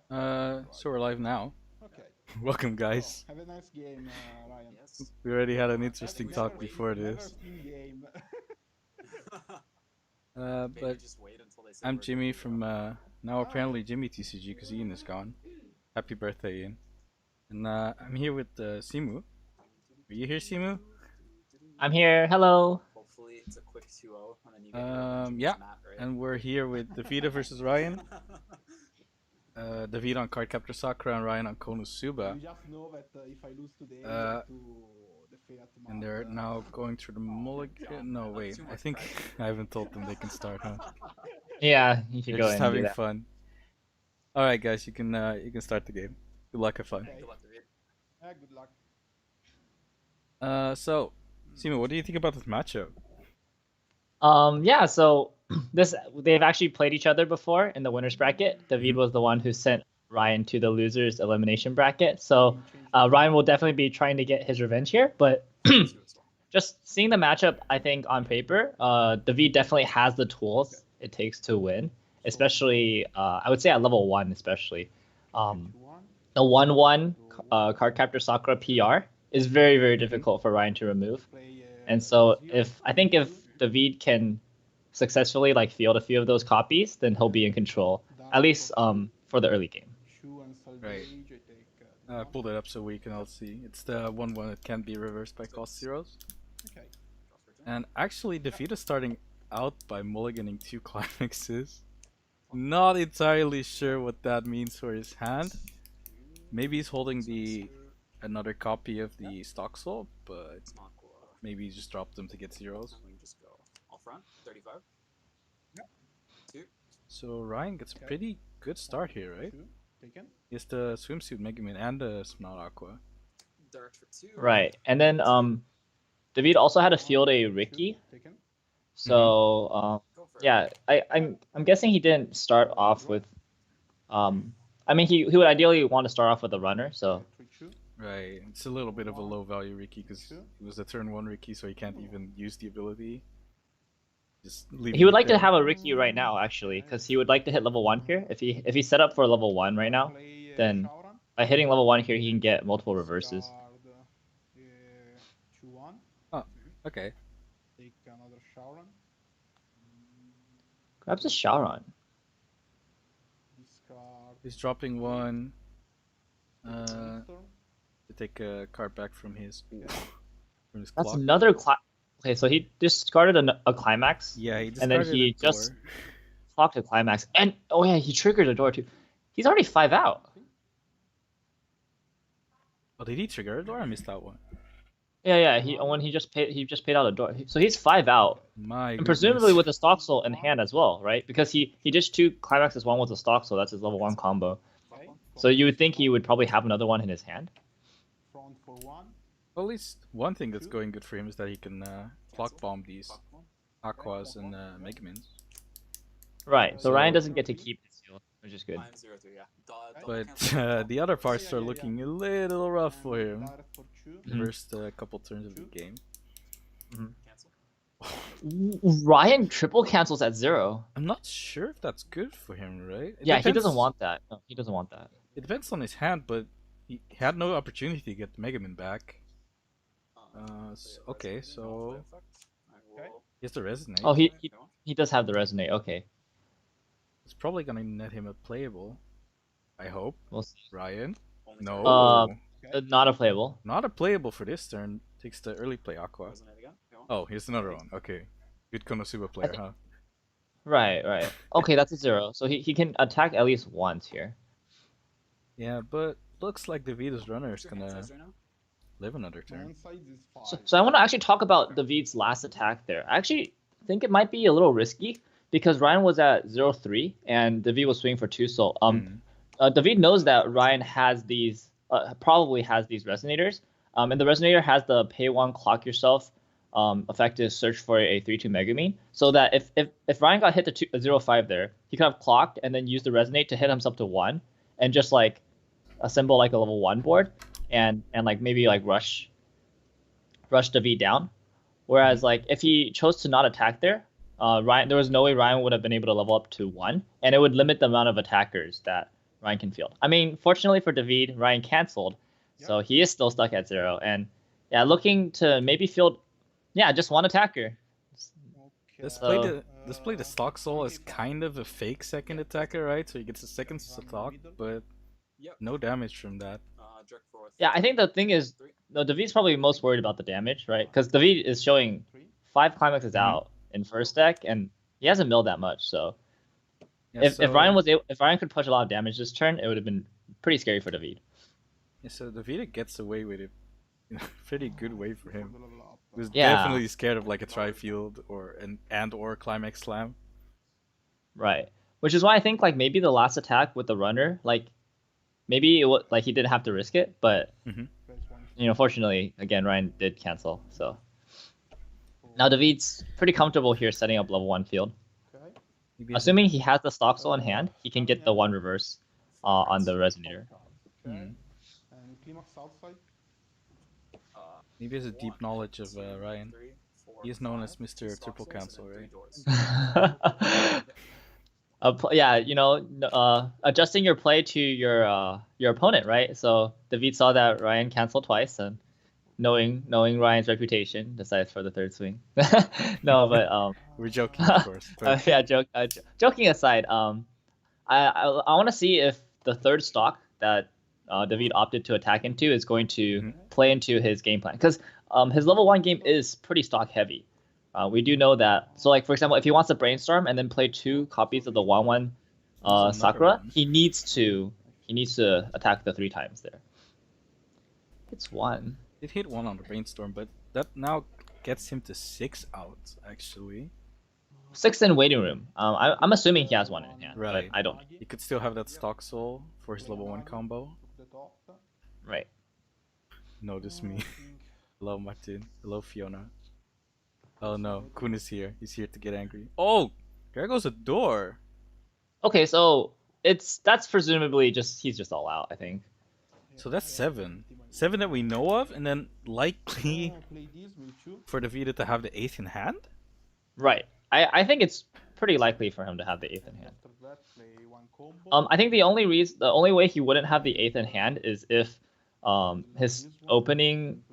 So we're live now. Okay. Welcome, guys. Have a nice game, Ryan. We already had an interesting talk before Never this. seen game. But I'm Jimmy from now apparently Jimmy TCG because Ian is gone. Happy birthday, Ian. And I'm here with Simu. Are you here, Simu? I'm here. Hello. Yeah. And we're here with Davide versus Ryan. David on Card Captor Sakura and Ryan on Konosuba. You just know that if I lose today, I Uh, have to defeat And they're now going through the mulligan. No, wait. I think I haven't told them they can start, huh? Yeah, you should They're go just ahead and do having that. fun. All right, guys, you can start the game. Good luck, have fun. Okay. Yeah, good luck. So, Simu, what do you think about this matchup? Yeah, so they've actually played each other before in the winners bracket. David was the one who sent Ryan to the losers elimination bracket. So Ryan will definitely be trying to get his revenge here, but just seeing the matchup, I think on paper, David definitely has the tools it takes to win, especially I would say at level 1 especially. The 1-1 card captor Sakura PR is very, very difficult for Ryan to remove. And so if David can successfully like field a few of those copies, then he'll be in control, at least for the early game. Right. Pulled it up so we can all see. It's the 1-1 that can't be reversed by cost zeros. Okay. And actually, David is starting out by mulliganing 2 climaxes. Not entirely sure what that means for his hand. Maybe he's holding another copy of the stock soul, but maybe he just dropped them to get zeros. So Ryan gets a pretty good start here, right? He has the swimsuit Mega Man and the Smart Aqua. Right, and then David also had to field a Ricky. So yeah, I'm guessing he didn't start off with I mean he would ideally want to start off with a runner, so right. It's a little bit of a low value Ricky because it was a turn 1 Ricky, so he can't even use the ability. He would like to have a Ricky right now, actually, because he would like to hit level 1 here. If he set up for level 1 right now, then by hitting level 1 here, he can get multiple reverses. Oh, okay. Take another Shauron. Grabs a Shauron. He's dropping 1 to take a card back from his That's clock. another okay, so he discarded a climax. Yeah, he and then he just clocked a climax. And oh yeah, he triggered a door too. He's already 5 out. Oh, did he trigger a door? I missed that one. Yeah. He just paid out a door. So he's 5 out. And presumably with a stock soul in hand as well, right? Because he dished 2 climaxes, 1 was a stock soul. That's his level 1 combo. So you would think he would probably have another one in his hand. Well, at least one thing that's going good for him is that he can clock bomb these Aquas and Megamins. Right, so Ryan doesn't get to keep his seal, which is good. But the other parts are looking a little rough for him. First couple turns of the game. Ryan triple cancels at 0. I'm not sure if that's good for him, right? Yeah, he doesn't want that. No, he doesn't want that. It depends on his hand, but he had no opportunity to get the Megaman back. Okay, so he has the Resonate. Oh, he does have the Resonate, okay. It's probably gonna net him a playable. I hope. We'll see. Ryan? No. Not a playable. Not a playable for this turn. Takes the early play Aqua. Oh, here's another one. Okay. Good Konosuba player, huh? Right. Okay, that's a 0. So he can attack at least once here. Yeah, but looks like David's runner is gonna live another turn. So I want to actually talk about David's last attack there. I actually think it might be a little risky because Ryan was at 0-3 and David was swinging for 2 soul. David knows that Ryan has these probably has these resonators. And the resonator has the pay 1 clock yourself effective search for a 3-2 Megamine. So that if Ryan got hit to 0-5 there, he could have clocked and then use the resonate to hit himself to 1 and just like assemble like a level 1 board and like maybe like rush David down. Whereas like if he chose to not attack there, there was no way Ryan would have been able to level up to 1, and it would limit the amount of attackers that Ryan can field. I mean, fortunately for David, Ryan canceled, so he is still stuck at 0. And yeah, looking to maybe field, yeah, just one attacker. Let's Okay. play the stock soul as kind of a fake second attacker, right? So he gets a second stock, but no damage from that. Yeah, I think the thing is, no, David's probably most worried about the damage, right? Because David is showing 5 climaxes out in first deck, and he hasn't milled that much. So Yeah, if Ryan could push a lot of damage this turn, it would have been pretty scary for David. Yeah, so Davide gets away with it in a pretty good way for him. He was Yeah. definitely scared of like a tri-field or or climax slam. Right. Which is why I think like maybe the last attack with the runner, like maybe it like he didn't have to risk it, but you know, fortunately, again, Ryan did cancel. So now David's pretty comfortable here setting up level 1 field. Assuming he has the stock soul in hand, he can get the 1 reverse on the resonator. And Climax outside. Maybe he has a deep knowledge of Ryan. He is known as Mr. Triple Cancel, right? Yeah, you know, adjusting your play to your opponent, right? So David saw that Ryan canceled twice, and knowing Ryan's reputation, decides for the third swing. No, but we're joking, of course. But... yeah, joking aside, I want to see if the third stock that David opted to attack into is going to play into his game plan, because his level 1 game is pretty stock heavy. We do know that. So, like for example, if he wants to brainstorm and then play 2 copies of the 1/1 Sakura, he needs to attack the 3 times there. It's 1. It hit 1 on the brainstorm, but that now gets him to 6 out actually. 6 in waiting room. I'm assuming he has 1 in hand, right? But I don't. He could still have that stock soul for his level 1 combo. Right. Notice me. Hello, Martin. Hello, Fiona. Oh no, Kun is here. He's here to get angry. Oh, there goes a door. Okay, so that's presumably he's just all out, I think. So that's 7 that we know of, and then likely for Davide to have the 8th in hand. Right. I think it's pretty likely for him to have the 8th in hand. I think the only way he wouldn't have the 8th in hand is if his opening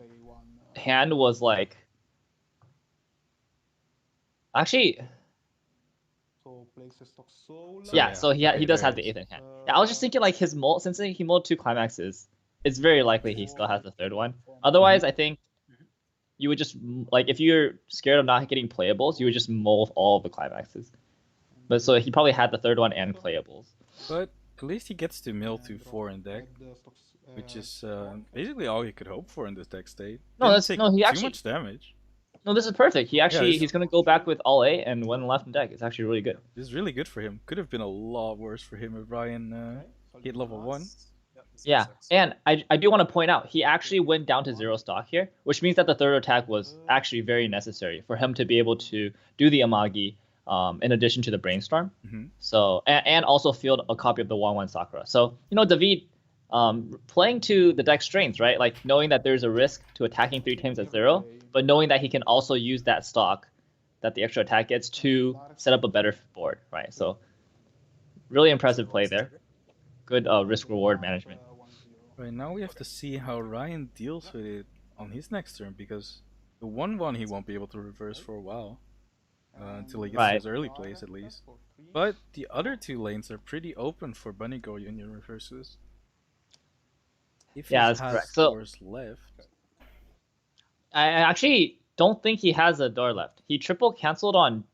hand was like, actually, yeah, so he does have the 8th in hand. Yeah, I was just thinking like his mold, since he molded 2 climaxes, it's very likely he still has the 3rd one. Otherwise, I think you would just, like, if you're scared of not getting playables, you would just mold all of the climaxes. But so he probably had the 3rd one and playables. But at least he gets to mill 2/4 in deck, which is basically all he could hope for in this deck state. He actually too much damage. No, this is perfect. He's gonna go back with all 8 and 1 left in deck. It's actually really good. This is really good for him. Could have been a lot worse for him if Ryan hit level 1. Yeah, and I do want to point out, he actually went down to 0 stock here, which means that the 3rd attack was actually very necessary for him to be able to do the Amagi in addition to the brainstorm. So and also field a copy of the 1/1 Sakura. So, you know, David playing to the deck strengths, right? Like knowing that there's a risk to attacking 3 times at 0, but knowing that he can also use that stock that the extra attack gets to set up a better board, right? So really impressive play there. Good risk-reward management. Right, now we have to see how Ryan deals with it on his next turn, because the 1/1 he won't be able to reverse for a while. Until he gets to his early plays at least. But the other 2 lanes are pretty open for Bunny Go Union reverses. If he has doors left. I actually don't think he has a door left. He triple canceled on...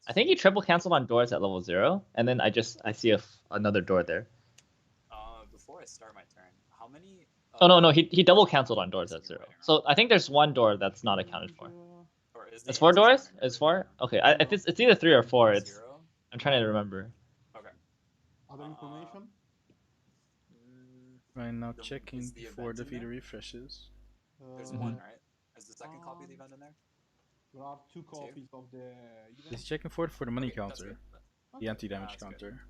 I think he triple canceled on doors at level 0, and then I see another door there. Before I start my turn, how many... Oh, no, he double canceled on doors at 0. So I think there's 1 door that's not accounted for. It's 4 doors? It's 4? Okay, it's either 3 or 4. I'm trying to remember. Okay. Other information? Right now checking before the feeder refreshes. There's 1, right? Is the second copy of the event in there? There are 2 copies of the event. He's checking for the money counter. The anti-damage counter.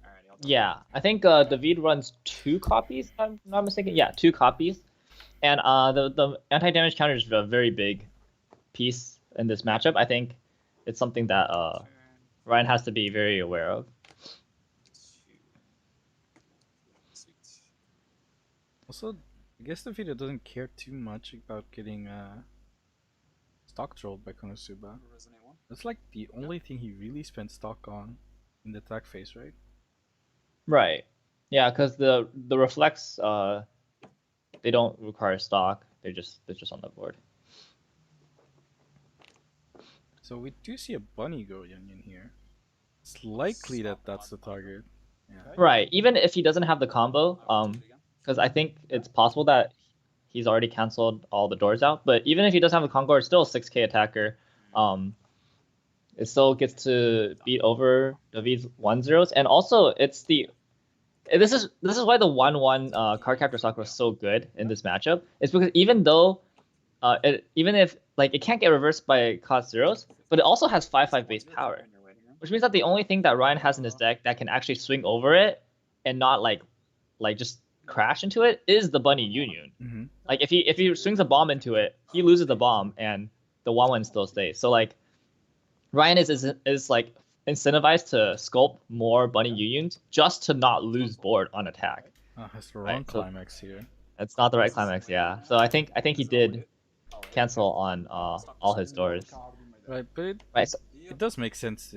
Yeah, I think David runs 2 copies, if I'm not mistaken. Yeah, 2 copies. And the anti-damage counter is a very big piece in this matchup. I think it's something that Ryan has to be very aware of. Also, I guess Davide doesn't care too much about getting stock trolled by Konosuba. Resident 1. That's like the only thing he really spent stock on in the attack phase, right? Right. Yeah, because the reflects they don't require stock. They're just on the board. So we do see a bunny go Union here. It's likely that that's the target. Yeah. Right. Even if he doesn't have the combo, because I think it's possible that he's already canceled all the doors out. But even if he doesn't have the combo, it's still a 6K attacker. It still gets to beat over David's 1-0s, and also it's the this is why the 1-1 card capture stock was so good in this matchup. It's because even though even if like it can't get reversed by cost zeros, but it also has 5/5 base power, which means that the only thing that Ryan has in his deck that can actually swing over it and not like just crash into it is the Bunny Union. Mm-hmm. Like if he swings a bomb into it, he loses the bomb and the 1/1 still stays. So like Ryan is like incentivized to sculpt more Bunny Unions just to not lose board on attack. That's the wrong climax here. It's not the right climax, yeah. So I think he did cancel on all his doors. Right, but it does make sense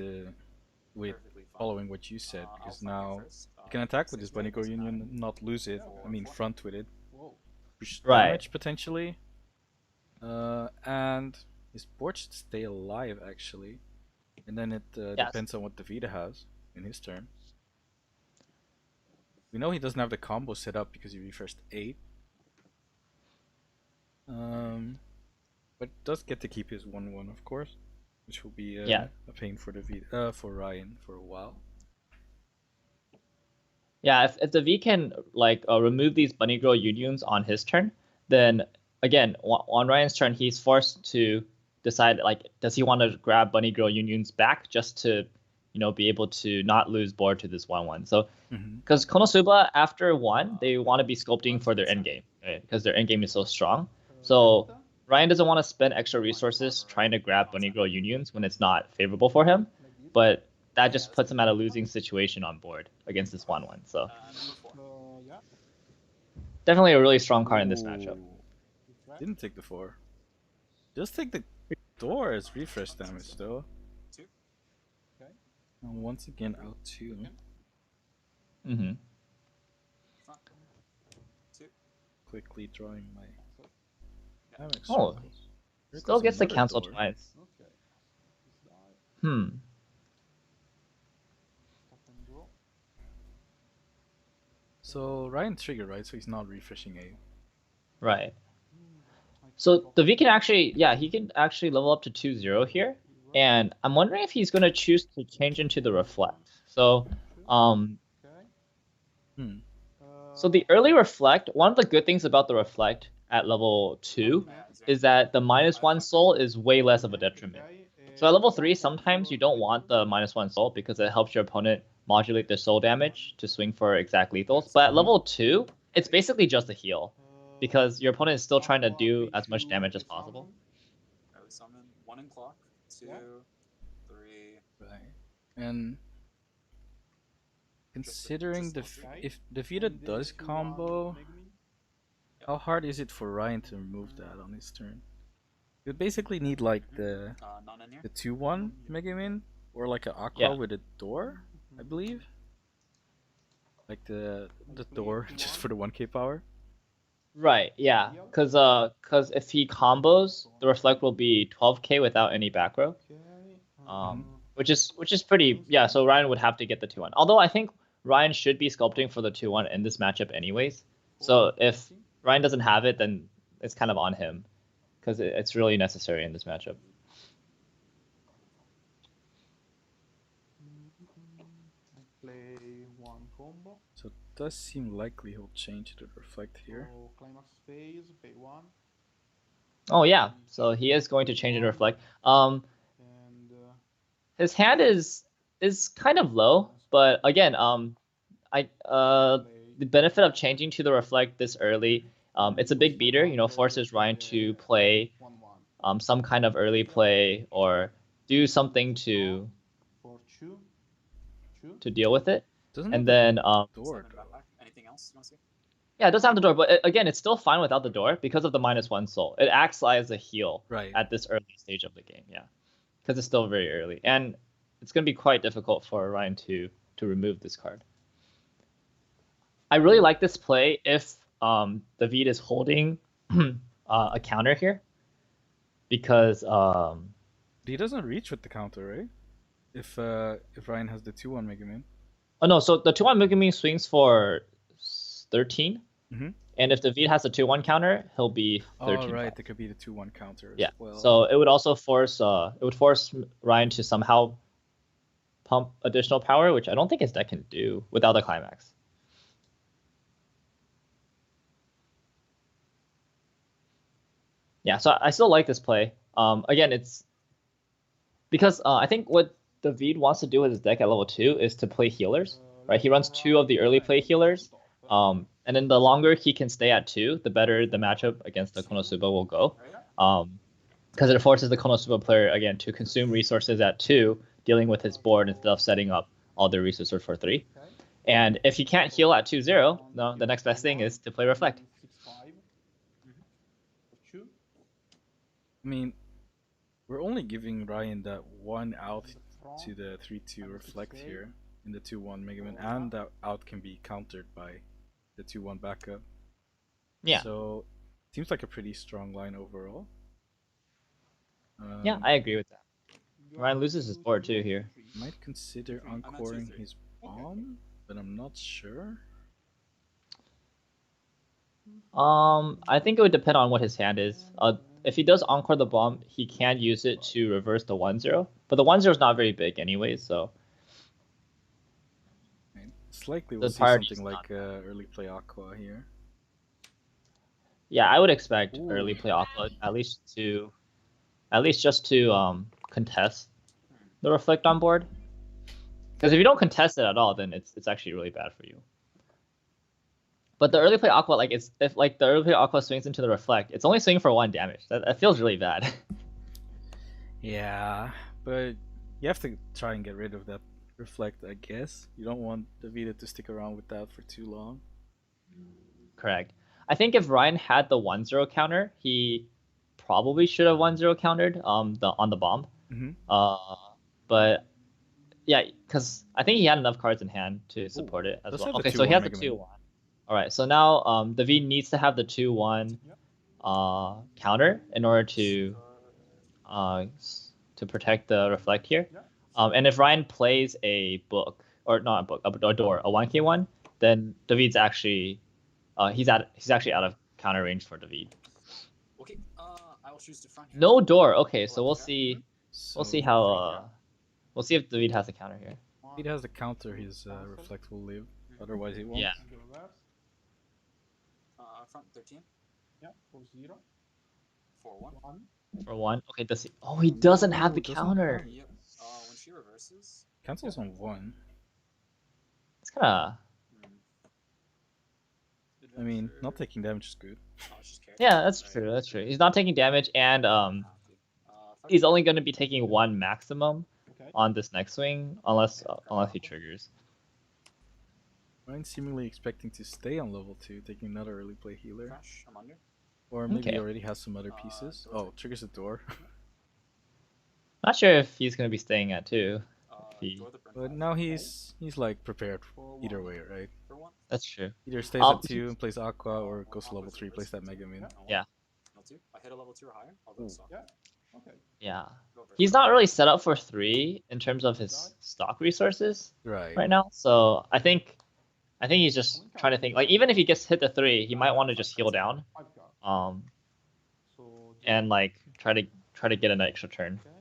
with following what you said, because now you can attack with this Bunny Go Union, not lose it. I mean, front with it. Push damage potentially. And his board should stay alive actually. And then it depends on what Davide has in his turn. We know he doesn't have the combo set up because he refreshed 8. But does get to keep his 1/1, of course, which will be a pain for for Ryan for a while. Yeah, if the V can like remove these Bunny Girl Unions on his turn, then again on Ryan's turn he's forced to decide like does he want to grab Bunny Girl Unions back just to be able to not lose board to this 1/1. So because Konosuba after 1 they want to be sculpting for their endgame, right? Because their endgame is so strong. So Ryan doesn't want to spend extra resources trying to grab Bunny Girl Unions when it's not favorable for him, but that just puts him at a losing situation on board against this 1/1. So definitely a really strong card in this matchup. Didn't take the 4. Just take the door as refresh damage though. And once again out 2. Quickly drawing my still gets to cancel twice. So Ryan trigger, right? So he's not refreshing 8. Right. So the V can actually, he can actually level up to 2-0 here. And I'm wondering if he's going to choose to change into the reflect. So, so the early reflect, one of the good things about the reflect at level 2 is that the -1 soul is way less of a detriment. So at level 3, sometimes you don't want the -1 soul because it helps your opponent modulate their soul damage to swing for exact lethals. But at level 2, it's basically just a heal because your opponent is still trying to do as much damage as possible. Summon 1 in clock, 2, 3. Right. And considering if Davide does combo, how hard is it for Ryan to remove that on his turn? You would basically need like the 2/1 Mega Man or like an Aqua with a door, I believe. Like the door just for the 1k power. Right, yeah, because if he combos, the reflect will be 12k without any back row, which is pretty, so Ryan would have to get the 2/1. Although I think Ryan should be sculpting for the 2/1 in this matchup anyways. So if Ryan doesn't have it, then it's kind of on him because it's really necessary in this matchup. Play 1 combo. So it does seem likely he'll change to reflect here. So climax phase, pay 1. Oh yeah, so he is going to change and reflect. His hand is kind of low, but again, the benefit of changing to the reflect this early, it's a big beater. Forces Ryan to play some kind of early play or do something to deal with it. And then door. Anything else you want to see? Yeah, it doesn't have the door, but again, it's still fine without the door because of the -1 soul. It acts as a heal Right. at this early stage of the game. Yeah, because it's still very early, and it's going to be quite difficult for Ryan to remove this card. I really like this play if David is holding a counter here, because He doesn't reach with the counter, right? If Ryan has the 2-1 Mega Man. oh no, so the 2-1 Megami swings for 13, Mm-hmm. and if David has a 2-1 counter, he'll be 13. Oh right, there could be the 2-1 counter as Yeah. well. So it would also force Ryan to somehow pump additional power, which I don't think his deck can do without the climax. Yeah, so I still like this play. Again, it's because I think what David wants to do with his deck at level 2 is to play healers, right? He runs 2 of the early play healers, and then the longer he can stay at 2, the better the matchup against the Konosuba will go. Because it forces the Konosuba player again to consume resources at 2, dealing with his board instead of setting up all their resources for 3. And if he can't heal at 2-0, no, the next best thing is to play Reflect. 6-5. For 2. I mean, we're only giving Ryan that 1 out Front. to the 3-2 Reflect here in the 2-1 Mega Man, and that out can be countered by the 2-1 backup. Yeah. So, seems like a pretty strong line overall. Yeah, I agree with that. Ryan loses his board too here. Might consider encoring his bomb, but I'm not sure. I think it would depend on what his hand is. If he does encore the bomb, he can use it to reverse the 1-0, but the 1-0 is not very big anyways, so. It's likely The we'll see priority something is like early play Aqua here. Yeah, I would expect Ooh. early play Aqua at least just to contest the Reflect on board. Because if you don't contest it at all, then it's actually really bad for you. But the early play Aqua, like if the early play Aqua swings into the Reflect, it's only swinging for 1 damage. That feels really bad. Yeah, but you have to try and get rid of that Reflect, I guess. You don't want Davide to stick around with that for too long. Correct. I think if Ryan had the 1-0 counter, he probably should have 1-0 countered on the bomb. Mm-hmm. But yeah, because I think he had enough cards in hand to support it as does well. have the Okay, so he 2-1 has the Mega Man. 2-1. All right, so now David needs to have the 2-1 counter in order to protect the Reflect here. And if Ryan plays a book, or not a book, a door, a 1k1, then David's actually he's actually out of counter range for David. Okay, I will choose the front here. No door. Okay, so we'll see. So We'll see how. We'll see if David has a counter here. if he has the counter, his Reflect will live. Otherwise, he won't. Yeah. Front 13, Yeah, for 0. 4-1. 1. For 1. Okay, does he? Oh, he doesn't have the doesn't counter. have- Yep. When she reverses, Cancels on 1. It's kind of. I mean, not taking damage is good. Oh, she's careful. Yeah, that's true. That's true. He's not taking damage, and Front he's only going to be taking 1 maximum Okay. on this next swing, unless he triggers. Ryan's seemingly expecting to stay on level 2, taking another early play healer. Crash, I'm under. Or maybe he Okay. already has some other pieces. Oh, triggers the door. Not sure if he's going to be staying at 2. He- Door the burn But 5. now he's like prepared either way, right? For 1. That's true. Either stays Um, at 2 and plays Aqua, or goes to level 3, plays that Mega Man. Yeah. Level 2. I hit a level 2 or higher. I'll go soft. Yeah. Okay. Yeah. Go over. He's not really set up for 3 in terms of his stock resources right now. So I think he's just trying to think, like, even if he gets hit the 3, he might want to just heal down, 5 card. So and like try to get an extra turn. Okay.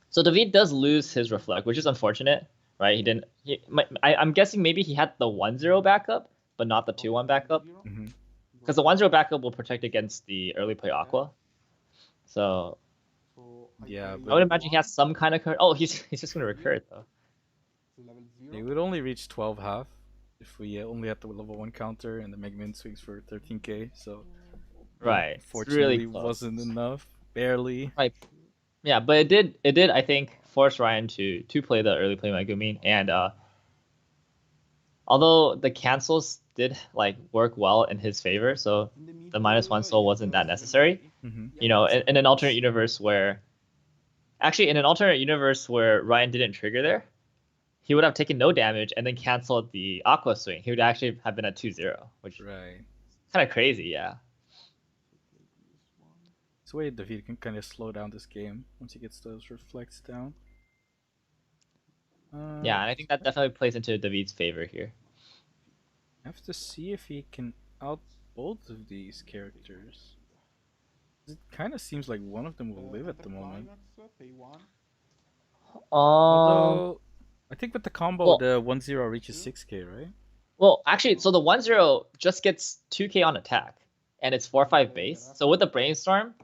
So David does lose his Reflect, which is unfortunate, right? I'm guessing maybe he had the 1-0 backup, but not the 2-1 backup, 0. Mm-hmm. because the 1-0 backup will protect against the early play Aqua. So So Yeah, play but- I would imagine he has some kind of card. Oh, he's just gonna recur it though. level It 0. would only reach 12 half if we only had the level 1 counter and the Mega Man swings for 13k, so Right. It's fortunately really close. wasn't enough. Barely. Yeah, but it did I think force Ryan to play the early play Megumi, and although the cancels did like work well in his favor, so the -1 soul wasn't that necessary. Mm-hmm. You know, in an alternate universe where, actually, in an alternate universe where Ryan didn't trigger there, he would have taken no damage and then canceled the Aqua swing. He would actually have been at 2-0, which is Right. kind of crazy, yeah. So wait, David can kind of slow down this game once he gets those reflects down. Yeah, and I think that definitely plays into David's favor here. I have to see if he can out both of these characters. It kind of seems like one of them will live at the moment. Although, I think with the combo, well- the 1-0 reaches 6k, right? Well, actually, so the 1-0 just gets 2k on attack, and it's 4-5 base. So with the brainstorm,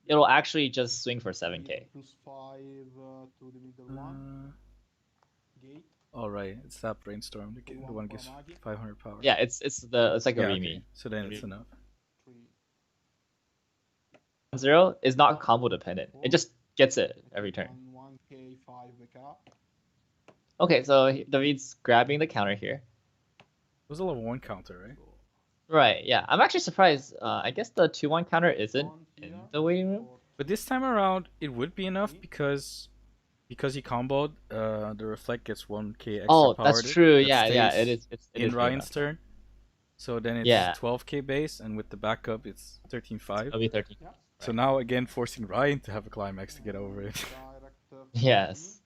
it'll actually just swing for 7k. +5 to the middle one. Gate. Oh right, it's that brainstorm. The one gives 500 power. Yeah, it's like a Yeah, Remy. okay. So then it's enough. 1-0 is not combo dependent. It just gets it every turn. 1k 5 backup. Okay, so David's grabbing the counter here. It was a level 1 counter, right? Right, yeah. I'm actually surprised. I guess the 2-1 counter isn't in the waiting room. But this time around, it would be enough because he comboed. The reflect gets 1k extra Oh, power. that's true. that Yeah, yeah. stays It is. It in is Ryan's enough. turn. So then it's Yeah. 12k base, and with the backup, it's 13.5. It'll be 13. So now again, forcing Ryan to have a climax to get over it. Yes.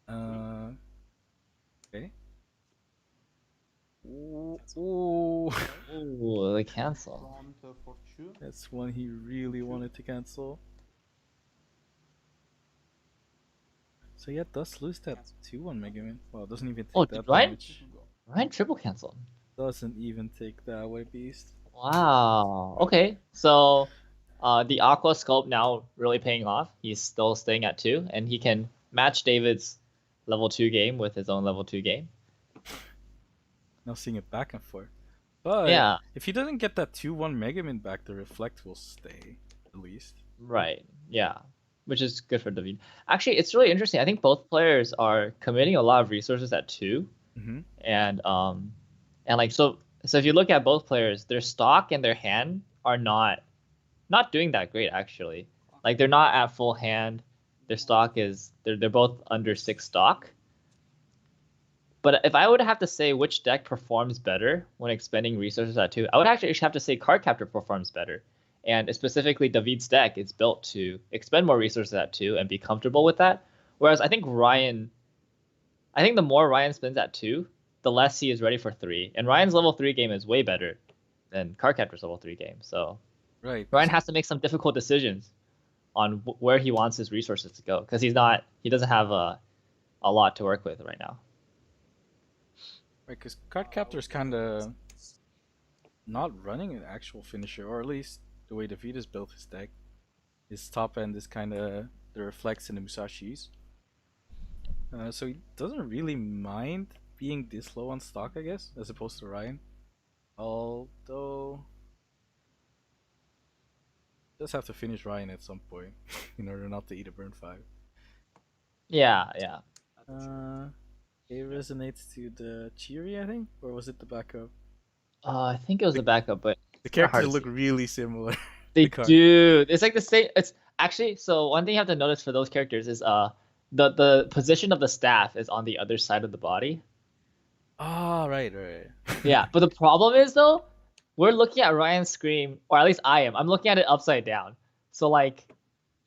Okay. Ooh. Ooh, the cancel. Front for 2. That's one he really wanted to cancel. So yeah, does lose that 2-1 Mega Man. Well, doesn't even take Oh, that did Ryan? damage. Ryan triple canceled. Doesn't even take that way, Beast. Wow. Okay. So, the Aqua sculpt now really paying off. He's still staying at 2, and he can match David's level 2 game with his own level 2 game. Now seeing it back and forth. But Yeah. if he doesn't get that 2-1 Mega Man back, the reflect will stay, at least. Right. Yeah. Which is good for David. Actually, it's really interesting. I think both players are committing a lot of resources at 2. Mm-hmm. And like so if you look at both players, their stock and their hand are not doing that great actually. Like they're not at full hand. Their stock is they're both under 6 stock. But if I would have to say which deck performs better when expending resources at 2, I would actually have to say Card Captor performs better. And specifically David's deck is built to expend more resources at 2 and be comfortable with that. Whereas I think the more Ryan spends at 2, the less he is ready for 3. And Ryan's level 3 game is way better than Cardcaptor's level 3 game. So Right. Ryan has to make some difficult decisions on where he wants his resources to go because he doesn't have a lot to work with right now. Right, because Card Captor is kind of not running an actual finisher, or at least the way Davide built his deck. His top end is kind of the reflects and the Musashis. So he doesn't really mind being this low on stock, I guess, as opposed to Ryan. Although, does have to finish Ryan at some point in order not to eat a burn 5. Yeah. It resonates to the Cheery, I think, or was it the backup? I think it was the backup, but The kinda hard characters to look see. really similar. They the card. do. It's like the same. It's actually, so one thing you have to notice for those characters is the position of the staff is on the other side of the body. Ah, right. Yeah, but the problem is though, we're looking at Ryan's screen, or at least I am. I'm looking at it upside down. So like,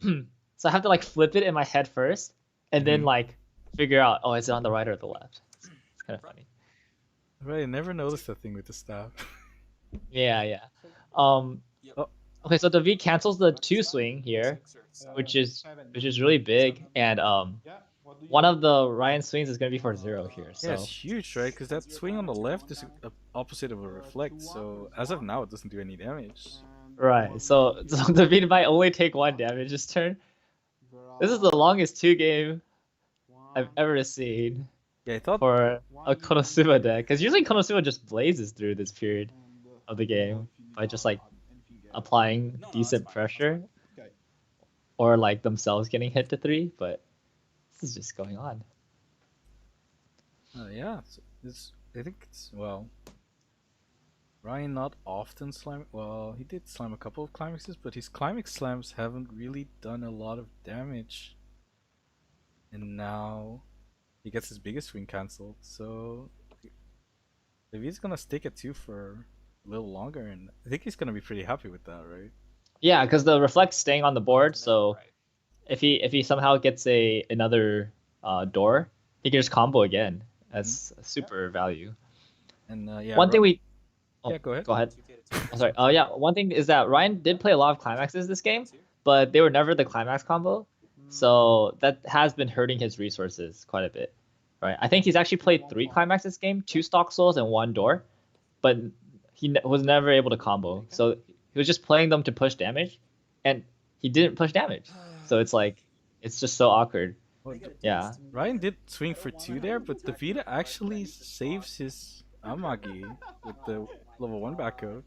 so I have to like flip it in my head first, and then Mhm. like figure out, oh, is it on the right or the left? It's kind of funny. Right, I never noticed that thing with the staff. Yeah. Oh. Okay, so David cancels the 2 swing here, which is really big, and one of the Ryan swings is gonna be for 0 here. So Yeah, it's huge, right? Because that swing on the left is opposite of a reflect, so as of now, it doesn't do any damage. right, so David might only take 1 damage this turn. This is the longest 2 game I've ever seen Yeah, I thought. for a Konosuba deck, because usually Konosuba just blazes through this period of the game by just like applying decent pressure or like themselves getting hit to 3, but this is just going on. Yeah, I think it's well. Ryan not often slam. Well, he did slam a couple of climaxes, but his climax slams haven't really done a lot of damage. And now he gets his biggest swing cancelled. So David's gonna stick at 2 for a little longer, and I think he's gonna be pretty happy with that, right? Yeah, because the reflect's staying on the board, so Right. if he somehow gets another door, he can just combo again. That's super value. And yeah, One thing we yeah, go ahead. go ahead. 2K to 2K. Oh, sorry. Yeah, one thing is that Ryan did play a lot of climaxes this game, but they were never the climax combo. So that has been hurting his resources quite a bit. Right. I think he's actually played 3 climax this game, 2 stock souls and 1 door, but he was never able to combo. So he was just playing them to push damage, and he didn't push damage. So it's like it's just so awkward. Well, Yeah. Ryan did swing for 2 there, but Davide actually saves his Amagi with the level 1 back code.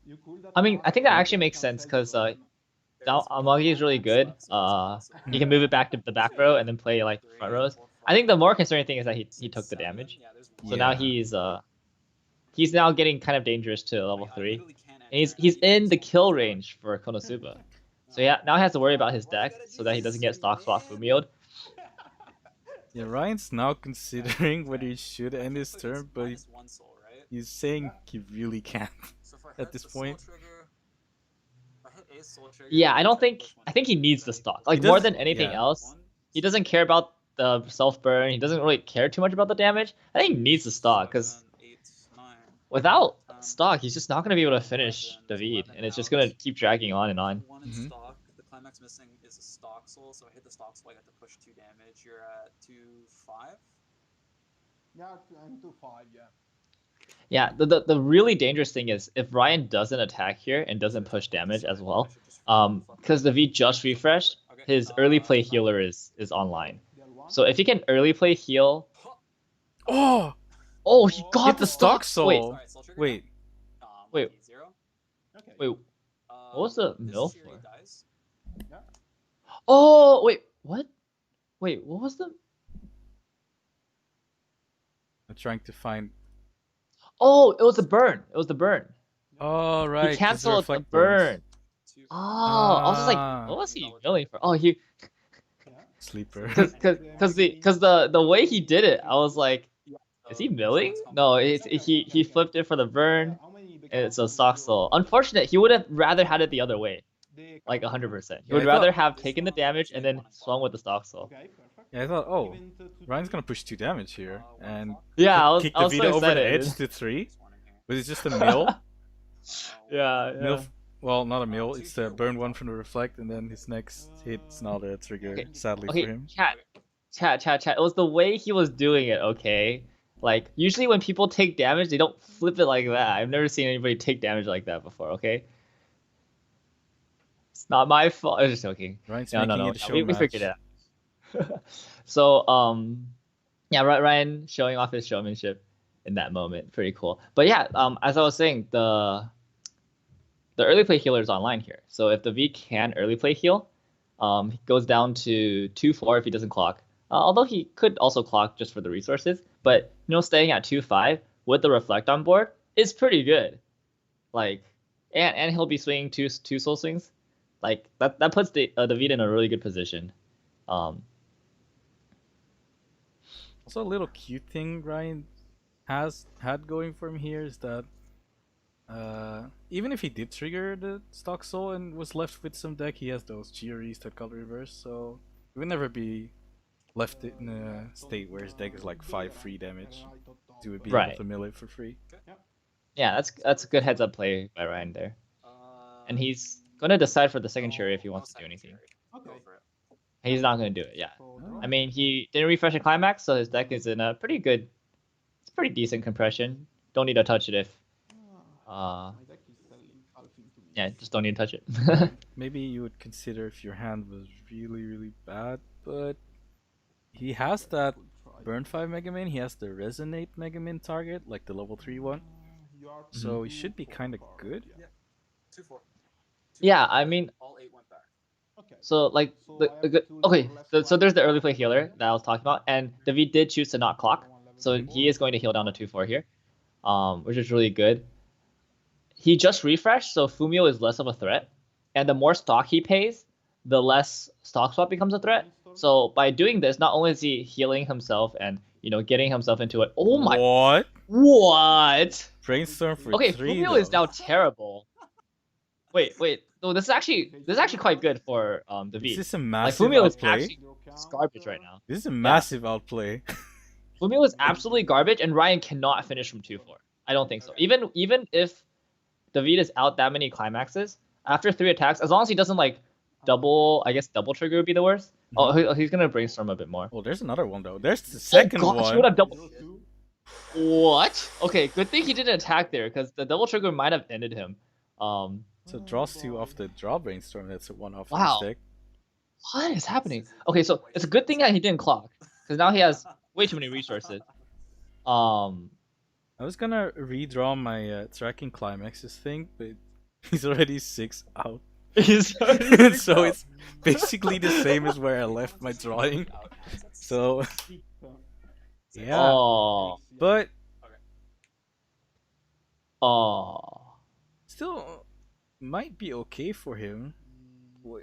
You cool that I mean, I think that card? actually makes sense because Amagi is really good. He can move it back to the back row and then play like front rows. I think the more concerning thing is that he took the damage. So now he's now getting kind of dangerous to level 3. And he's in the kill range for Konosuba. So yeah, now he has to worry about his deck so that he doesn't get stock swap Fumioed. Yeah, Ryan's now considering whether he should end his turn, but he's saying he really can't at this point. Yeah, I think he needs the stock. Like more than anything else, he doesn't care about the self burn. He doesn't really care too much about the damage. I think he needs the stock because without stock, he's just not gonna be able to finish David, and it's just gonna keep dragging on and on. One in stock. The climax missing is a stock soul, so I hit the stock soul. I got to push 2 damage. You're at 2-5. Yeah, I'm 2-5, yeah. Yeah, the really dangerous thing is if Ryan doesn't attack here and doesn't push damage as well, because the V just refreshed, his early play healer is online. So if he can early play heal, Oh! he got Get the stock soul! Wait. Wait. Okay. Wait, what was the mill This is for? your dice. Oh, wait, what? Wait, what was the? I'm trying to find. Oh, it was the burn. It was the burn. Oh, right. 'cause He canceled the reflect burns. burn. Oh, I was just like, what was he milling for? Oh, he Sleeper. because the way he did it, I was like, is he milling? No, he flipped it for the burn. And it's a stock soul. Unfortunate, he would have rather had it the other way, like 100%. He would Yeah, I rather thought- have taken the damage and then swung with the stock soul. Okay, perfect. Yeah, I thought, oh, Even to Ryan's gonna push 2 damage here and Yeah, I was kick so Davide over the excited. edge to 3. But it's just a mill. Yeah, Mill. yeah. Well, not a mill. It's a burn 1 from the reflect, and then his next hit's not a trigger. Okay, Sadly Okay, for him. chat. It was the way he was doing it. Okay, like usually when people take damage, they don't flip it like that. I've never seen anybody take damage like that before. Okay, it's not my fault. I was just joking. Ryan's No. making it a show We match. figured it out. So yeah, Ryan showing off his showmanship in that moment, pretty cool. But yeah, as I was saying, the early play healer is online here. So if the V can early play heal, he goes down to 2-4 if he doesn't clock. Although he could also clock just for the resources, but staying at 2-5 with the reflect on board is pretty good. Like, and he'll be swinging two soul swings. Like that puts the David in a really good position. Also, a little cute thing Ryan had going for him here is that even if he did trigger the stock soul and was left with some deck, he has those GREs that color reverse, so he would never be left in a state where his deck is like 5 free damage. He would be able Right. to mill it for free. Yeah, that's a good heads up play by Ryan there. And he's gonna decide for the second cherry if he wants to do anything. Okay. He's not gonna do it. Yeah. So, I mean, he didn't refresh a climax, so his deck is in a pretty good, it's pretty decent compression. Don't need to touch it if, my deck is selling halving to me. yeah, just don't need to touch it. Maybe you would consider if your hand was really, really bad, but he has that Burn 5 Mega Man, he has the Resonate Mega Man target, like the level 3 one, You are so he should be kind of good. Yeah. 2-4. Yeah, I mean, All 8 went back. Okay. so like, okay, so there's the early play healer that I was talking about, and David did choose to not clock, so he is going to heal down to 2-4 here, which is really good. he just refreshed, so Fumio is less of a threat, and the more stock he pays, the less stock swap becomes a threat. So by doing this, not only is he healing himself and getting himself into it. Oh my! What? Brainstorm for Okay, 3 Fumio though. is now terrible. Wait. No, this is actually quite good for David. This is a Like massive Fumio is outplay. actually garbage right now. This is a massive outplay. Fumio is absolutely garbage, and Ryan cannot finish from 2-4. I don't think so. Even if David is out that many climaxes, after 3 attacks, as long as he doesn't like double trigger would be the worst. Oh, he's gonna brainstorm a bit more. Oh, there's another one though. There's the second oh gosh, one. He would have double. What? Okay, good thing he didn't attack there, because the double trigger might have ended him. So draws 2 off the draw brainstorm. That's a 1 off Wow. mistake. What is happening? Okay, so it's a good thing that he didn't clock, because now he has way too many resources. I was gonna redraw my tracking climaxes thing, but he's already 6 out. So it's basically the same as where I left my drawing. So yeah. Oh. But Oh. still might be okay for him.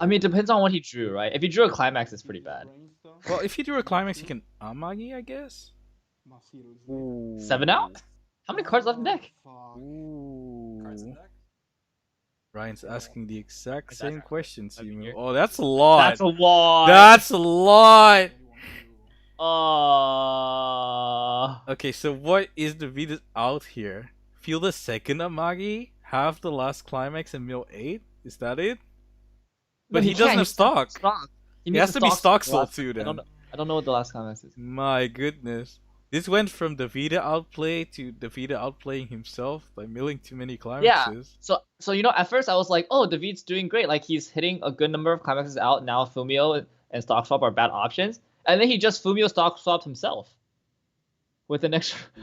I mean, it depends on what he drew, right? If he drew a climax, it's pretty bad. Well, if he drew a climax, he can Amagi, I guess. 7 out? How many cards left in deck? Ooh. Cards in deck? Ryan's asking the exact Is that- same question, I mean, Simu. you're- Oh, that's a lot. That's a lot. That's a lot. Okay, so what is the Venus out here? Feel the second Amagi, have the last climax and mill 8? Is that it? But he doesn't have stock. He has to be stock soul too then. I don't know what the last climax is. My goodness. This went from Davide outplay to Davide outplaying himself by milling too many climaxes. So at first I was like, oh, David's doing great. Like he's hitting a good number of climaxes out. Now Fumio and stock swap are bad options. And then he just Fumio stock swapped himself. With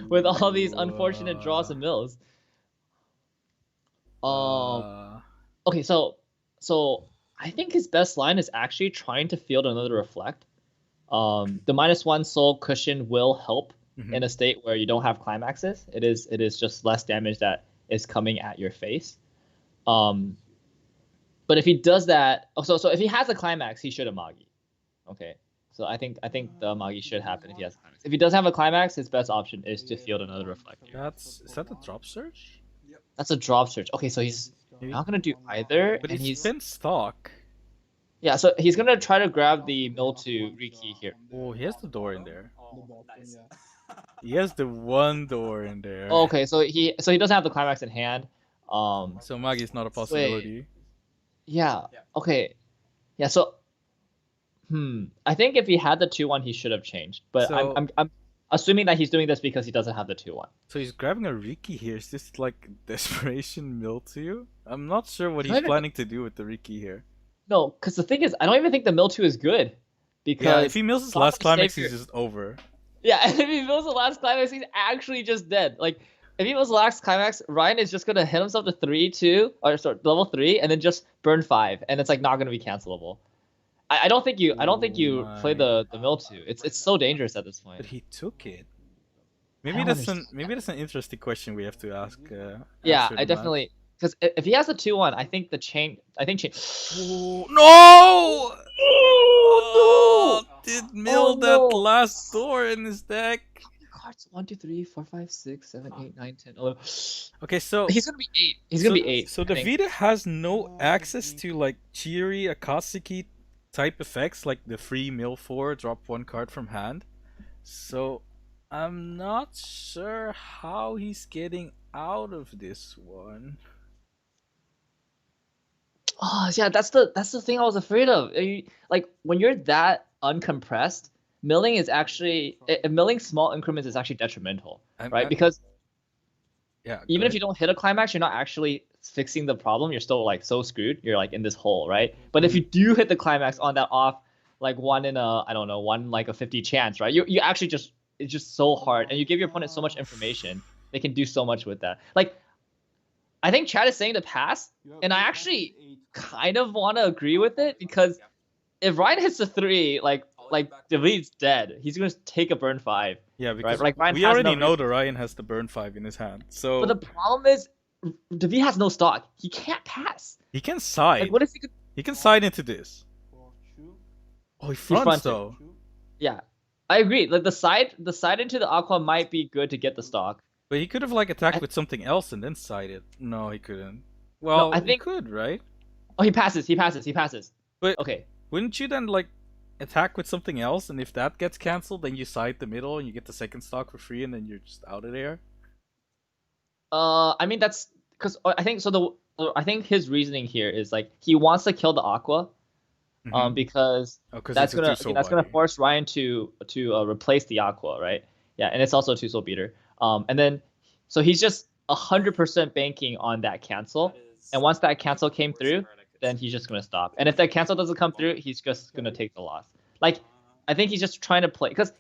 with all these unfortunate draws and mills. Okay, so I think his best line is actually trying to field another reflect. The -1 soul cushion will help in a state where you don't have climaxes. It is just less damage that is coming at your face. But if he does that, so if he has a climax, he should Amagi. Okay, so I think the Amagi should happen if he has a climax. If he does have a climax, his best option is to field another reflector. Is that a drop search? That's a drop search. Okay, so he's not gonna do either, But and he's spent stock. Yeah, so he's gonna try to grab the mill to rekey here. Oh, he has the door in there. Oh, nice. He has the one door in there. Okay, so he doesn't have the climax in hand. So Magi is not a possibility. Yeah. Okay. Yeah. So, I think if he had the 2-1, he should have changed. But So- I'm assuming that he's doing this because he doesn't have the 2-1. So he's grabbing a Riki here. Is this like desperation mill to you? I'm not sure what he's Kind of. planning to do with the Riki here. No, because the thing is, I don't even think the mill 2 is good. Because Yeah, if he mills his Stop last the climax, savior. he's just over. Yeah, if he mills the last climax, he's actually just dead. Like, if he mills the last climax, Ryan is just gonna hit himself to 3-2, or sorry, level 3, and then just burn 5, and it's like not gonna be cancelable. I don't think you play the mill 2. It's so dangerous at this point. But he took it. I Maybe don't that's understand. maybe that's an interesting question we have to ask. Yeah, after the I definitely, because if he has a 2-1, I think chain. match. No! Oh, Did mill Oh, that no. last door in his deck. Cards 1, 2, 3, 4, 5, 6, 7, 8, 9, 10, 11. Okay, so He's gonna be 8. He's gonna be 8. So I think. Davide has no access to like Chiri, Akatsuki type effects like the free mill 4, drop 1 card from hand. So I'm not sure how he's getting out of this one. Oh yeah, that's the thing I was afraid of. Like when you're that uncompressed, milling is actually milling small increments is actually detrimental, right? Because Yeah. even if you don't hit a climax, you're not actually fixing the problem. You're still like so screwed. You're like in this hole, right? But if you do hit the climax on that off, like 1 in a I don't know 1 like a 50 chance, right? You actually just it's just so hard, and you give your opponent so much information. They can do so much with that. Like I think Chad is saying to pass, and I actually kind of want to agree with it because if Ryan hits the 3, like David's dead. He's gonna take a burn 5. Yeah, because Like, Ryan we has already no know that Ryan has the burn 5 in his hand. So But the problem is David has no stock. He can't pass. He can side. Like, what is he? He can side into this. For 2. Oh, he fronts fronted. though. 2. Yeah, I agree. Like the side into the aqua might be good to get the stock. But he could have like attacked with something else and then sided. No, he couldn't. Well, I think- he could, right? Oh, he passes. He passes. But Okay. wouldn't you then like attack with something else, and if that gets cancelled, then you side the middle and you get the second stock for free, and then you're just out of there? I mean that's because I think so. I think his reasoning here is like he wants to kill the aqua, Mhm. because Oh, 'cause that's it's a gonna two-soul that's gonna body. force Ryan to replace the aqua, right? Yeah, and it's also a 2-soul beater. And then so he's just 100% banking on that cancel, and once that cancel came through, then he's just gonna stop. And if that cancel doesn't come through, he's just gonna take the loss. Like I think he's just trying to play because,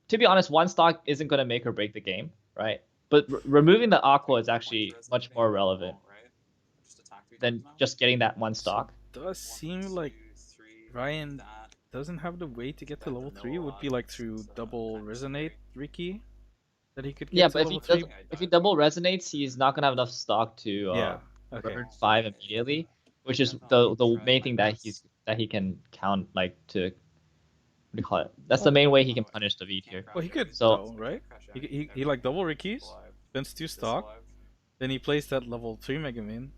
to be honest, one stock isn't gonna make or break the game, right? But removing the aqua is actually much more relevant than just getting that one stock. Does seem like Ryan doesn't have the way to get to level 3. It would be like through double resonate Ricky that he could get Yeah, to but level 3. if he double resonates, he's not gonna have enough stock to Yeah. Okay. burn 5 immediately, which is the main thing that he can count, like, to, what do you call it? That's the main way he can punish David here. Well, he could So- though, right? He like double Ricky's, spends 2 stock, then he plays that level 3 Mega Man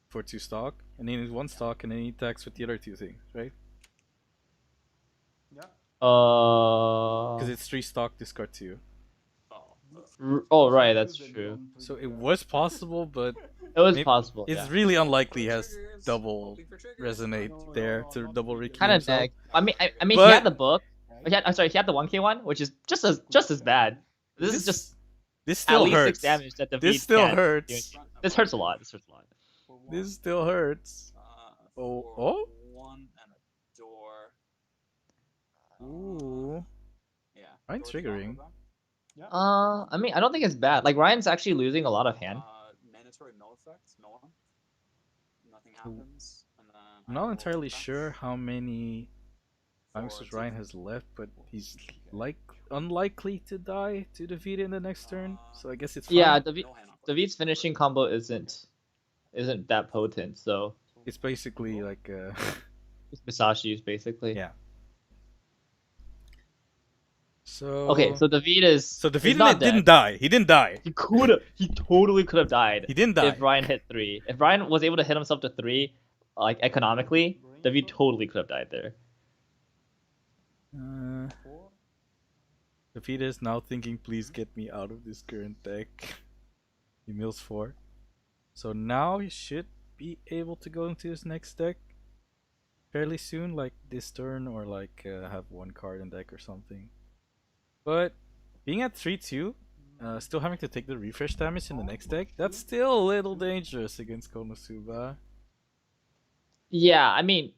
for 2 stock, and then he's 1 stock, and then he attacks with the other 2 things, right? Yeah. Because it's 3 stock, discard 2. Oh right, that's true. So it was possible, but It was maybe- possible. it's Yeah. really unlikely he has double resonate there to double Ricky Kind of himself. neg. I mean, But- he had the book. I'm sorry, he had the 1K one, which is just as bad. This is just This at still least hurts. 6 damage that David This still can't do hurts. anything. This hurts a lot. This still hurts. Oh. One and a door. Ooh. Yeah. Ryan's door triggering. combo. I mean, I don't think it's bad. Like Ryan's actually losing a lot of hand. Mandatory mill effect. Mill one. Nothing happens. And then I'm not entirely sure how many bounces Ryan has left, but he's like unlikely to die to defeat in the next turn. So I guess it's fine. Yeah, David's finishing combo isn't that potent, so It's basically like it's Misashi's basically. Yeah. So Okay, so David is David not didn't dead. die. He didn't die. He totally could have died. He didn't die. If Ryan hit 3. If Ryan was able to hit himself to 3, like economically, David totally could have died there. David is now thinking, please get me out of this current deck. He mills 4. So now he should be able to go into his next deck fairly soon, like this turn, or like have 1 card in deck or something. But being at 3-2, still having to take the refresh damage in the next deck, that's still a little dangerous against Konosuba. Yeah, I mean,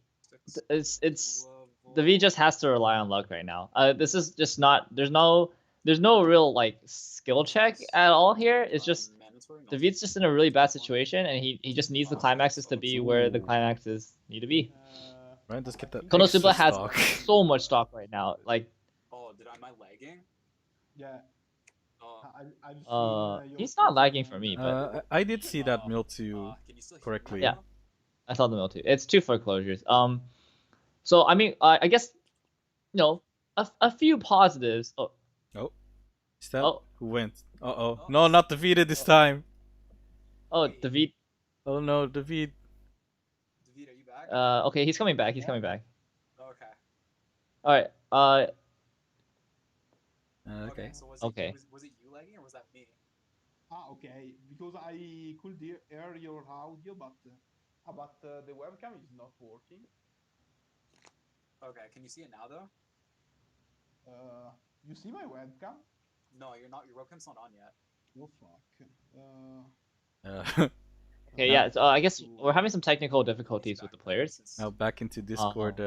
it's David just has to rely on luck right now. This is just not. There's no real like skill check at all here. It's just David's just in a really bad situation, and he just needs the climaxes to be where the climaxes need to be. Right, let's get that. Konosuba extra has stock. so much stock right now. Like, Oh, am I lagging? Yeah. Oh. I've seen, your he's not lagging for me, but I did see that mill too. Can you still hear correctly. me Yeah. now? I saw the mill too. It's 2 foreclosures. So I mean, I guess, a few positives. Oh, Is that Oh. who went? Uh-oh. No, not David this time. David. Oh no, David. David, are you back? Okay, he's coming back. He's coming back. Okay. All right. Okay. So Okay. Was it you lagging or was that me? Okay, because I could hear your audio, but the webcam is not working. Okay. Can you see it now though? You see my webcam? No, you're not. Your webcam's not on yet. Oh fuck. Okay, yeah. So I guess we're having some technical difficulties with the players. Now back into Discord,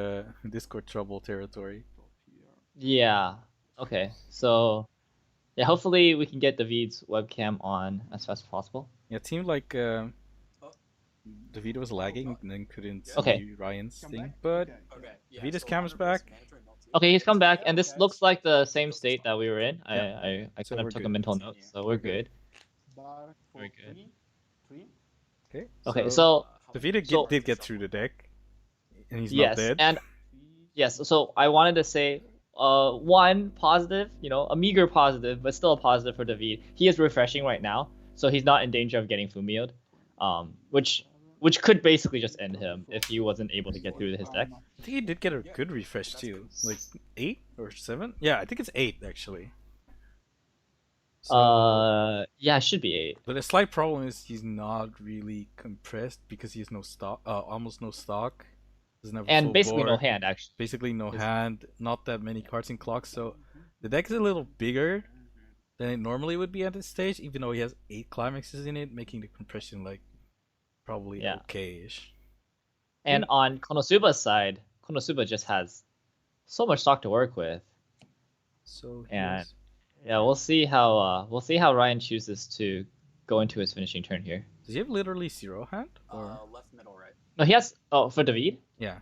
Discord trouble territory. Stop here. Yeah. Okay. So, yeah. Hopefully we can get David's webcam on as fast as possible. Yeah, it seemed like David was lagging and then couldn't see Okay. Ryan's Come thing, back? but Okay. Okay. Yeah, David's so cam's remember, it's back. mandatory multi- Okay, he's come back, and this Okay. looks like the same state that we were in. Yeah. I So kind we're of took good. a mental note, so we're good. Dark Very 43. 3. Okay. Okay, so Davide so- did get through the deck, and he's not yes, dead. and yes, so I wanted to say one positive, a meager positive, but still a positive for David. He is refreshing right now, so he's not in danger of getting Fumioed, which could basically just end him if he wasn't able to get through his deck. I think he did get a good refresh too, like 8 or 7. Yeah, I think it's 8 actually. So, Yeah, it should be 8. but the slight problem is he's not really compressed because he has no stock, almost no stock. Doesn't have a And full basically no board. hand, actually. Basically no hand, not that many cards in clock, so the deck is a little bigger than it normally would be at this stage, even though he has 8 climaxes in it, making the compression like probably Yeah. okay-ish. And on Konosuba's side, Konosuba just has so much stock to work with. So And yeah, we'll see how Ryan chooses to go into his finishing turn here. does he have literally 0 hand? Or Left, middle, right. No, he has for David. yeah.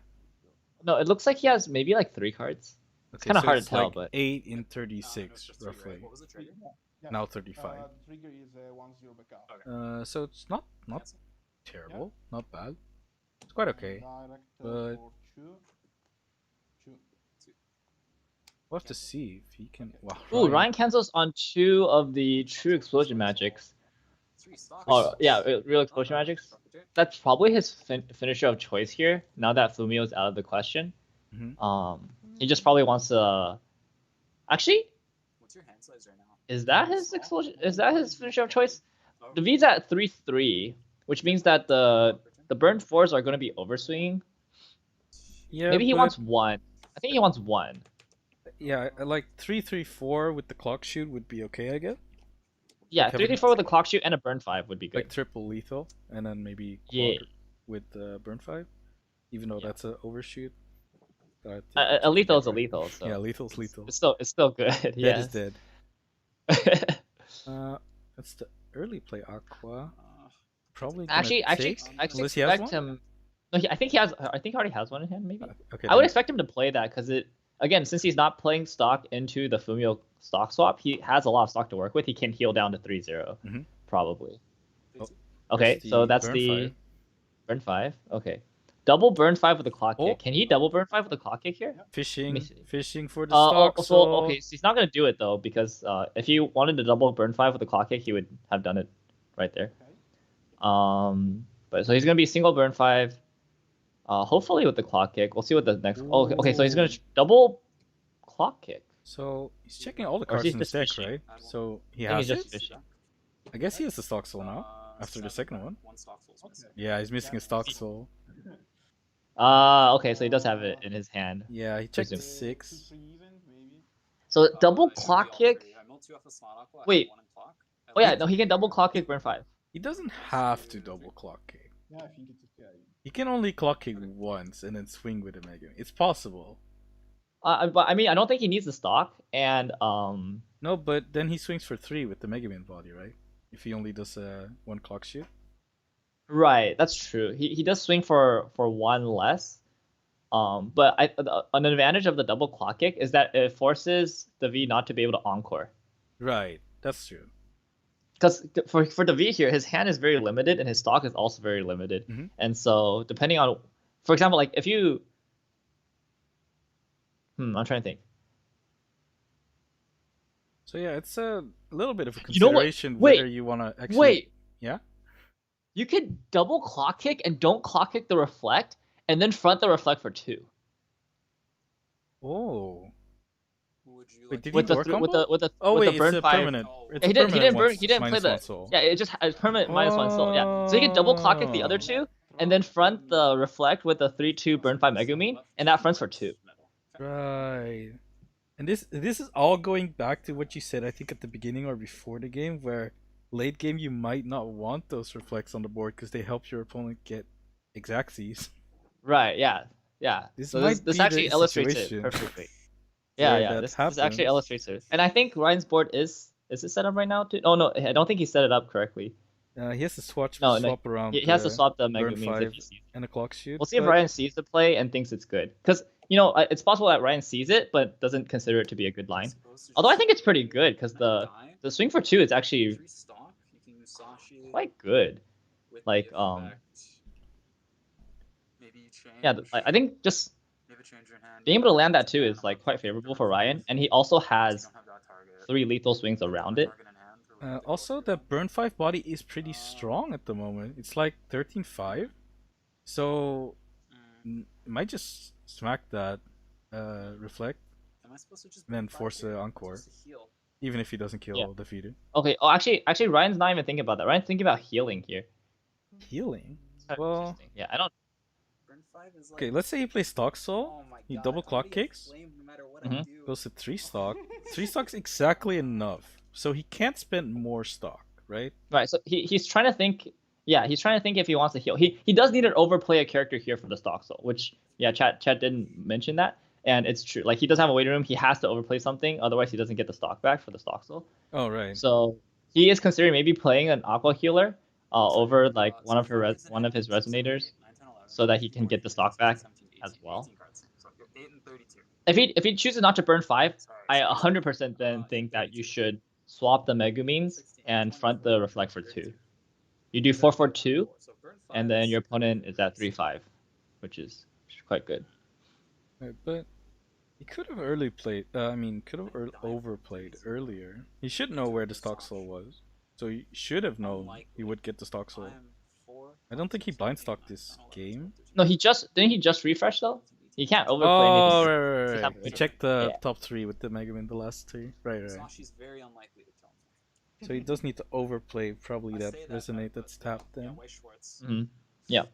No, it looks like he has maybe like 3 cards. Okay, kinda so hard to it's tell, like but 8 in No, it's 36 just three, roughly. right? What was the trigger? Yeah. Now 35. Trigger is 1-0 backup. So it's not Yes. terrible, not bad. It's quite okay. Direct but- for 2. We'll have to see if he can. Wow. Ooh, Ryan cancels on 2 of the true explosion magics. 3 stocks. Oh yeah, real explosion Okay. magics. That's probably his finisher of choice here. Now that Fumio is out of the question, Mhm. he just probably wants to. Actually, What's your hand size right now? is that his explosion? Is that his finisher of choice? Oh, The V's at 3-3, which means that the burn 4s are going to be overswinging. Yeah. Maybe he but- wants 1. I think he wants 1. Yeah, like 3-3-4 with the clock shoot would be okay, I guess. Yeah, Like 3-3-4 with a clock shoot and a burn 5 would be good. Like triple lethal, and then maybe Yeah. quad with burn 5, even though Yeah. that's a overshoot. I think A that's lethal is a okay. lethal, so Yeah, lethal's lethal. it's still good. Dead Yes. is dead. That's the early play Aqua. Probably gonna actually, take, unless he has expect one? him. No, I think he has. I think he already has one in hand. Maybe. Okay. I would then- expect him to play that because again, since he's not playing stock into the Fumio stock swap, he has a lot of stock to work with. He can heal down to 3-0, Mhm. probably. Oh, Okay, there's so the that's burn the 5. burn 5. Okay, double burn 5 with a clock Oh. kick. Can he double burn 5 with a clock kick here? Fishing, me see. fishing for the stock. So So okay, so he's not gonna do it though because if he wanted to double burn 5 with a clock kick, he would have done it right there. Okay. But so he's gonna be single burn 5. Hopefully with the clock kick. We'll see what the next. Oh, okay. So he's gonna double clock kick. So he's checking all the Or is cards he in his just deck, fishing? right? So he I think has he's it. just fishing. I guess he has the stock soul now. After the second one. 1 stock soul's missing. Yeah, he's missing a stock soul. Okay. So he does have it in his hand. Yeah, he checked the Presume. 6. 2-3 even, maybe. So double I should be clock all kick. three. I milled 2 off the slot aqua. I Wait. have 1 in clock. I Oh yeah, left no, he can double clock kick burn 5. He doesn't have to double clock kick. Yeah, I think it's okay. He can only clock kick once and then swing with a Mega. It's possible. But I mean, I don't think he needs the stock, and No, but then he swings for 3 with the Mega Man body, right? If he only does 1 clock shoot. right, that's true. He does swing for 1 less. But an advantage of the double clock kick is that it forces the V not to be able to encore. Right, that's true. Because for the V here, his hand is very limited and his stock is also very limited. Mhm. And so depending on, for example, like if you, I'm trying to think. So yeah, it's a little bit of a You know what? consideration Wait, whether you want to actually. Wait. Yeah? You could double clock kick and don't clock kick the reflect, and then front the reflect for 2. Oh. Would you Wait, like did to- With he the war th- with the with the Oh with wait, the burn it's a 5. permanent. Oh. It's Yeah, a he didn't permanent burn. once, He didn't play minus the. 1 soul. Yeah, it just has permanent -1 soul. Yeah, so he can double clock kick the other 2, and then front the reflect with the 3-2 burn 5 Megumi, and that fronts for 2. Right. And this is all going back to what you said, I think, at the beginning or before the game, where late game you might not want those reflects on the board because they help your opponent get Exactsies. Right. Yeah. Yeah. This So might this be actually the illustrates situation it perfectly. Yeah. where Yeah. that This actually happens. illustrates it. And I think Ryan's board is it set up right now too? Oh no, I don't think he set it up correctly. He has to swap No, around. He has to swap the burn Megumi 5 if he sees it. and a clock shoot. We'll see if but- Ryan sees the play and thinks it's good. Because it's possible that Ryan sees it but doesn't consider it to be a good line. Although I think it's pretty good because the swing for 2 is actually Three stock. You can use Sashi. quite good. with Like, the effect, maybe you change. yeah, I think just Maybe change your hand. being able to land that too Yeah, is like unlock quite the favorable third for or Ryan, fourth, and he also once you has don't have that target. 3 lethal swings Don't have around a it. target in hand, or ready to go Also, through the them. burn 5 body is pretty strong at the moment. It's like 13-5. So, it might just smack that reflect, Am I supposed to just and then burn five force here? the I'm encore, supposed to heal. even if he doesn't kill Yeah. defeated. Okay. Oh, actually, Ryan's not even thinking about that. Ryan's thinking about healing here. Healing? It's kind of Well, interesting. Yeah, I don't. Burn 5 is like, okay, let's say he plays stock soul. oh my He god, double I'm clock gonna get kicks. flamed no matter what I Mhm. do. Goes to 3 stock. 3 stock's exactly enough. So he can't spend more stock, right? Right. So he's trying to think. Yeah, he's trying to think if he wants to heal. He does need to overplay a character here for the stock soul, which yeah, chat didn't mention that, and it's true. Like he does have a waiting room. He has to overplay something, otherwise he doesn't get the stock back for the stock soul. Oh, right. So he is considering maybe playing an aqua healer Sorry, over like so one of five is an one of end, his 6, 7, 8, resonators, 9, 10, 11, so that he 13, can get 14, the 15, stock 16, back 17, 18, as well. 18 cards. So you're 8 and 32. If he chooses not to burn 5, Sorry, I sorry, 100% then think that you should swap the Megumines 16, and 24, front the reflect for 2. 32. You do 4-4-2, So burn 5 and then is your opponent kind is of at 3-5, which is quite good. Right, but he could have early played. I mean, could have overplayed earlier. He should know where the stock soul was, so he should have known he would get the stock soul. I'm 4, I don't think he 6, blind 7, 8, stocked 9, this 10, 11, 12, game. 13. No, didn't he just refresh though? He can't overplay Oh, anything. right. Just have He waiting. checked the Yeah. top 3 with the Megaman, the last 3. Right. Sashi's very unlikely to kill me. So he does need to overplay probably I that say resonate but, that's tapped yeah, then. Weiss Schwarz. Mhm. Yeah.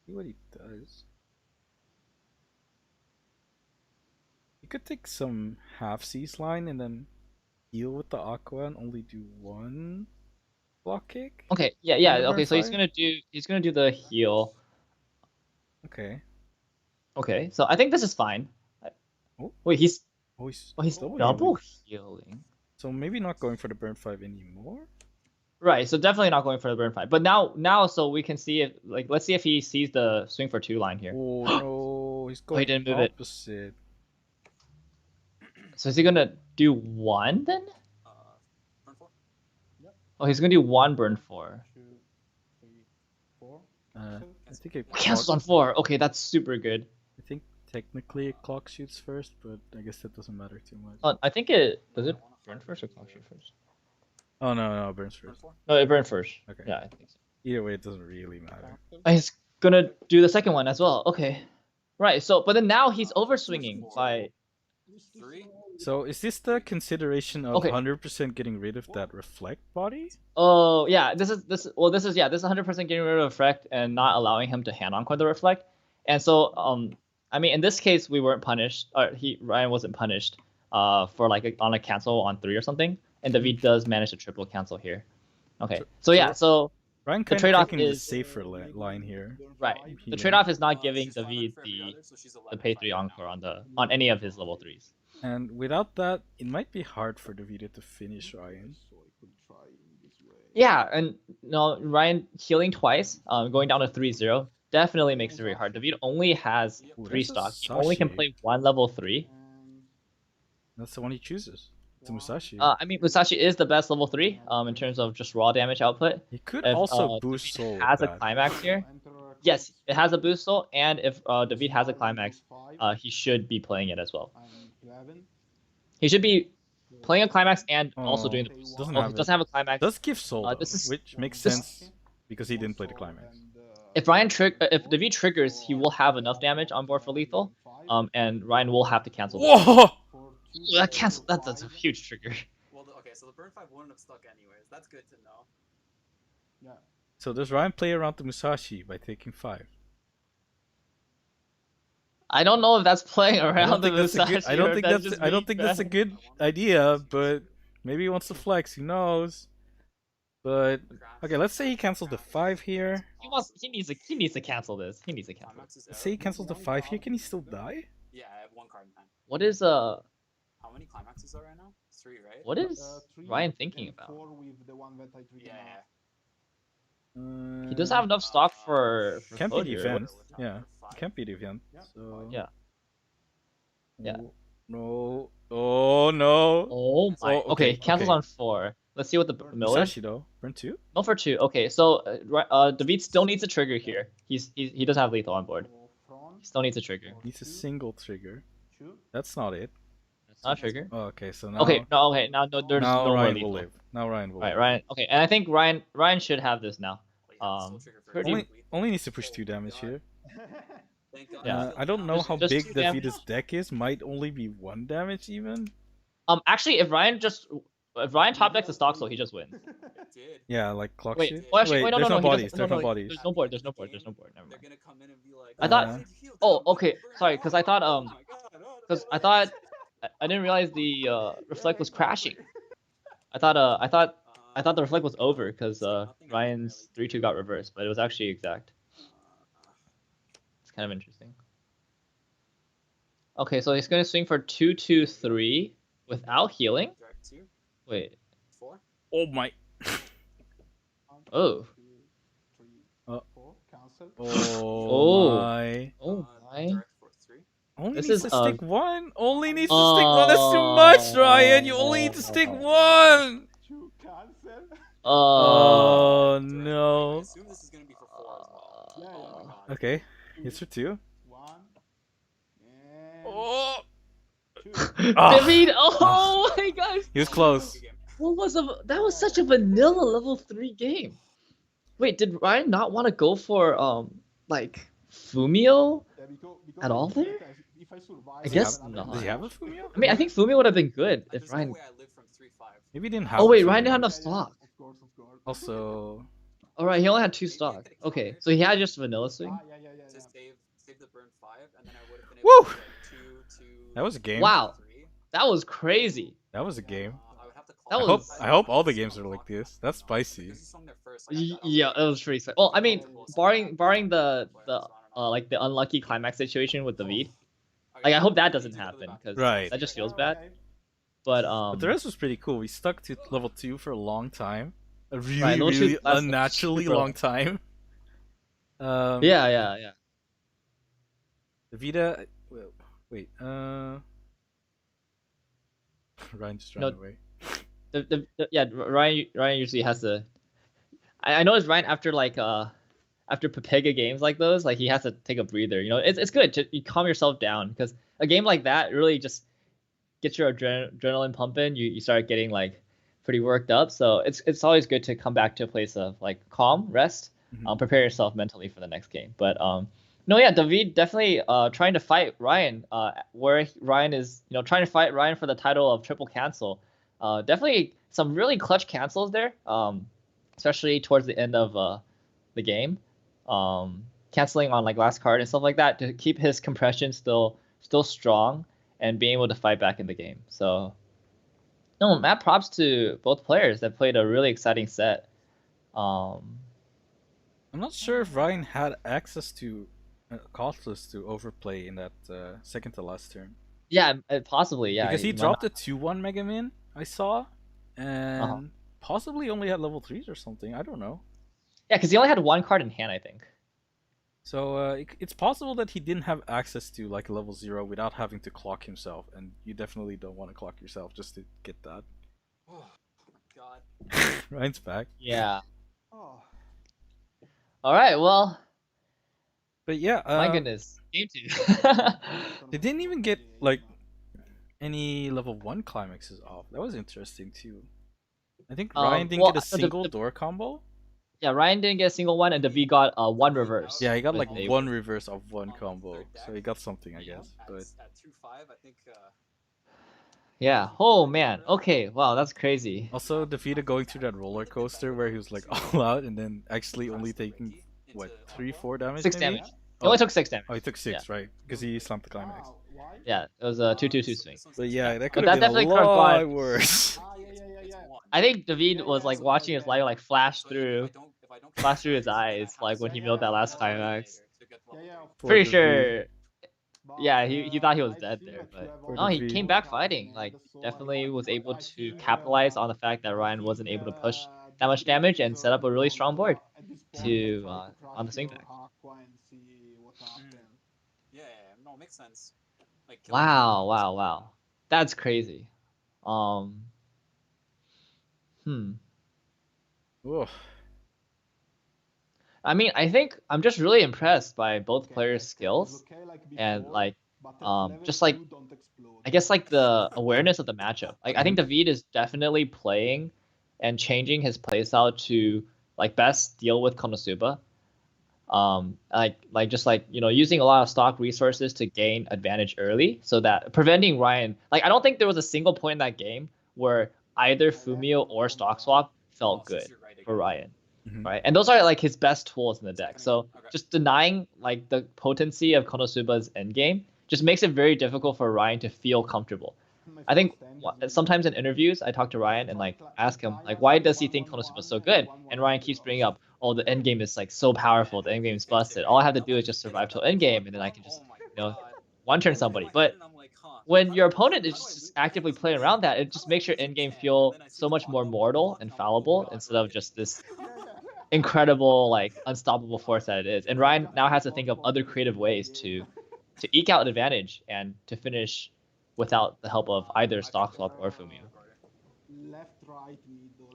See what he does. He could take some half C's line and then heal with the aqua and only do 1 block kick. Okay. Yeah. On Yeah. the Okay. burn So he's 5? gonna do the heal. Okay. Okay. So I think this is fine. Oh. Wait, he's he's double healing. So maybe not going for the burn 5 anymore. Right. So definitely not going for the burn 5. But now, so we can see if let's see if he sees the swing for 2 line here. Oh no, he's going didn't move it. opposite. So is he gonna do 1 then? Burn 4. Oh, he's gonna do 1 burn 4. 2, 3, 4. I think it Cancels on 4. Okay, that's super good. I think technically it clock shoots first, but I guess that doesn't matter too much. I think it does it burn first or clock shoot first? Oh no, burns first. No, it burned first. Okay. Yeah, I think so. Either way, it doesn't really matter. He's gonna do the second one as well. Okay. Right. So, but then now he's overswinging by. 3. So is this the consideration of Okay. 100% getting rid of that reflect body? Oh yeah, this is 100% getting rid of reflect and not allowing him to hand encore the reflect. And so I mean in this case we weren't punished, or Ryan wasn't punished for like on a cancel on 3 or something, and David does manage to triple cancel here. Okay. So yeah, so Ryan the kind of trade-off taking the is safer line here. right. He The may- trade-off is not giving She's 5 David for every the other, so she's the 11 pay for 3 right encore now. on any of his level 3s. And without that, it might be hard for Davide to finish Ryan. So I could try in this way. Yeah, and no, Ryan healing twice, going down to 3-0 definitely makes it very hard. David only has Ooh, 3 there's a stock. He only can Sashi. play 1 level 3. And That's the one he chooses. It's a Musashi. I mean, Musashi is the best level 3 in terms of just raw damage output. He could If also boost David soul. has a with that. climax here, enter a yes, climax. it has a boost soul, and if David has a Five climax, equals 5. he should be playing it as well. I'm 11. He should be playing a climax and also doing the Oh, boost. doesn't Oh, have he it. doesn't have a climax. Does give soul, though, this is- which makes this- sense because he didn't play the climax. If David triggers, he will have enough damage on board for lethal, and Ryan will have to cancel. Whoa! That cancel. That's a huge trigger. Well, okay, so the burn 5 wouldn't have stuck anyways. That's good to know. Yeah. So does Ryan play around the Musashi by taking 5? I don't know if that's playing I around don't the think that's a good. Musashi. I don't or if think that's. just I don't being think that's a bad. good idea. But maybe he wants to flex. Who knows? But okay, let's say he cancels the 5 here. He needs to cancel this. He needs to cancel. Climax is Let's out. say he cancels the 5 here. Can he still die? Yeah, I have 1 card in hand. What is How many climaxes are right now? 3, right? what is 3 Ryan thinking and about? 4 with the one that I triggered Yeah, now. yeah. He does have enough stock for Can't be closure. defense. Without Yeah, the 5. can't be defense. Yeah. So Yeah. Yeah. No. Oh no. Oh my. Oh, Okay, okay, cancels okay. on 4. Let's see what the mill is. Musashi though. Burn 2? Mill for 2. Okay, so David still needs a trigger here. He doesn't have lethal on board. Go front. He still needs a trigger. or Needs a two, single trigger. two. That's not it. That's not a trigger. Oh, okay, so now Okay, no, okay, now no, there's now no more Ryan lethal. will live. Now Ryan will Right, live. Ryan. Okay, and I think Ryan should have this now. Pretty. Only needs to push 2 damage here. Thank God. Yeah. I don't know Just- how just big 2 damage. Davide's deck is. Might only be 1 damage even. Actually, if Ryan top decks the stock, so he just wins. It did. Yeah, like clock Wait, shit. oh, actually, wait, no, there's no, no he bodies. doesn't- There's no no, bodies. There's no board. There's no board. There's no board. Never They're mind. gonna come in and be like, I thought- Uh, Oh, okay. Sorry, because I thought I thought I didn't realize the reflect was crashing. I thought the reflect was over because Ryan's 3-2 got reversed, but it was actually exact. It's kind of interesting. Okay, so he's gonna swing for 2-2-3 without healing. Direct 2, Wait. 4. Oh my. Oh. 2, 3, Uh, 4. Cancel. Oh, Oh. my. Oh my. Direct for 3. Only This needs is, to stick 1. Only needs to stick 1. That's too much, Ryan. You only need to stick 1. 2. Cancel. Oh I no. assume this is gonna be for 4 as well. Yeah, Oh my god. Okay, hits for 2. 1. And Oh. 2. Ah. David, oh my gosh. He was close. That was such a vanilla level 3 game. Wait, did Ryan not want to go for like Fumio? Yeah, because At all there? If I survive, I guess then I'm not. Does he have a Fumio? I mean, I think Fumio would have been good if There's no Ryan. way I live from 3-5. Maybe he didn't have. Oh a wait, Fumio. Ryan didn't have enough stock. Of course. Also, All right, he only had 2 stock. Okay, so he had just vanilla swing. Yeah. To save the burn 5, and then I would have been able Woo! to get 2, 2. that was a game. Wow. 3. That was crazy. That was a game. I would have to That call was- I hope all the games are like this. That's spicy. Because he swung there first, like, I thought I Yeah, was it was pretty. Well, I mean, barring the like the unlucky climax situation with David. Like, I hope that doesn't happen because Right. that just feels bad. But But the rest was pretty cool. We stuck to level 2 for a long time. A really, Right, level 2 really lasted unnaturally super long time. yeah. Davide, wait, Ryan just ran No. away. Ryan usually has to. I noticed Ryan after after Pepega games like those, like he has to take a breather. You know, it's good to you calm yourself down because a game like that really just gets your adrenaline pumping. You start getting like pretty worked up. So it's always good to come back to a place of like calm, rest, Mhm. prepare yourself mentally for the next game. But no, yeah, David definitely trying to fight Ryan. Where Ryan is, trying to fight Ryan for the title of triple cancel. Definitely some really clutch cancels there. Especially towards the end of the game. Canceling on like last card and stuff like that to keep his compression still strong and being able to fight back in the game. So no, mad props to both players that played a really exciting set. I'm not sure if Ryan had access to costless to overplay in that second to last turn. Yeah, possibly, yeah. Because he might dropped not- a 2-1 Mega Man, I saw, and possibly only had level 3s or something. I don't know. Yeah, because he only had one card in hand, I think. So it's possible that he didn't have access to like level 0 without having to clock himself, and you definitely don't want to clock yourself just to get that. Oh my god. Ryan's back. Yeah. Oh, All right, well, But yeah, my goodness. Game 2. they didn't even get like any level 1 climaxes off. That was interesting too. I think Ryan didn't well, get a the- single door combo. Yeah, Ryan didn't get a single one, and David got one reverse. Yeah, he got But like they- one reverse of one combo, so he got something, I guess. At, But at 2-5, I think. Yeah. Oh man. Okay. Wow, that's crazy. also, Davide going through that roller coaster where he was like all out and then actually only taking what 3-4 damage. 6 maybe? damage. He only took 6 damage. Oh, he took 6, right? Because he slumped the climax. wow. Why? Yeah, it was a 2-2-2 swing. But yeah, that But could that have been a definitely could've lot gone- worse. Yeah. I think David was like watching his light like flash through his eyes, like when he milled that last climax. Yeah. Poor Pretty David. sure. But, Yeah, he thought he was I've dead seen there, that but you have Poor no, he David. came back fighting. Like definitely was able to capitalize on the fact that Ryan wasn't able to push that much damage and set up a really strong board to on the swing back. And see what happens. Yeah, no, makes sense. Like killing team Wow, members. wow. That's crazy. Um, hmm. Oof. I mean, I think I'm just really impressed by both Okay, players' it's skills okay like and before, like but at level just like 2 don't explode. I guess like the awareness of the matchup. Like I think Mhm. David is definitely playing and changing his playstyle to like best deal with Konosuba. Like just like using a lot of stock resources to gain advantage early, so that preventing Ryan. Like I don't think there was a single point in that game where either Fumio or stock swap felt Oh, since good you're right for again. Ryan, Mhm. right? And those are like his best tools in the deck. Second So again? Okay. just denying like the potency of Konosuba's endgame just makes it very difficult for Ryan to feel comfortable. My I think first hand is really sometimes in good. interviews I talk to Ryan and like Like ask him like Elias why is does he think 1-1-1 Konosuba is so and good, and 1-1 Ryan keeps bringing chaos. up, oh, the end game is like so powerful, the end game is You fixed it, busted, right? all I have to That do is was just like survive till that end block game and then I bomb. can Oh just my you know god. one turn I look at somebody. my But hand and I'm like, huh? when How do your I lose? opponent is How do I just lose? actively Against playing this? around that, it just How do I makes your lose end game against him? And feel then I see so the much block more bomb and I'm mortal blocking and out. Oh fallible god, instead of Ryan. just this Yeah, yeah. incredible like unstoppable force that it is. And Ryan Just now the has to think first of other moment of creative the ways game. to eke out an advantage and to finish without the help of either I picked stock the swap or wrong Fumio. order. Left, right, middle.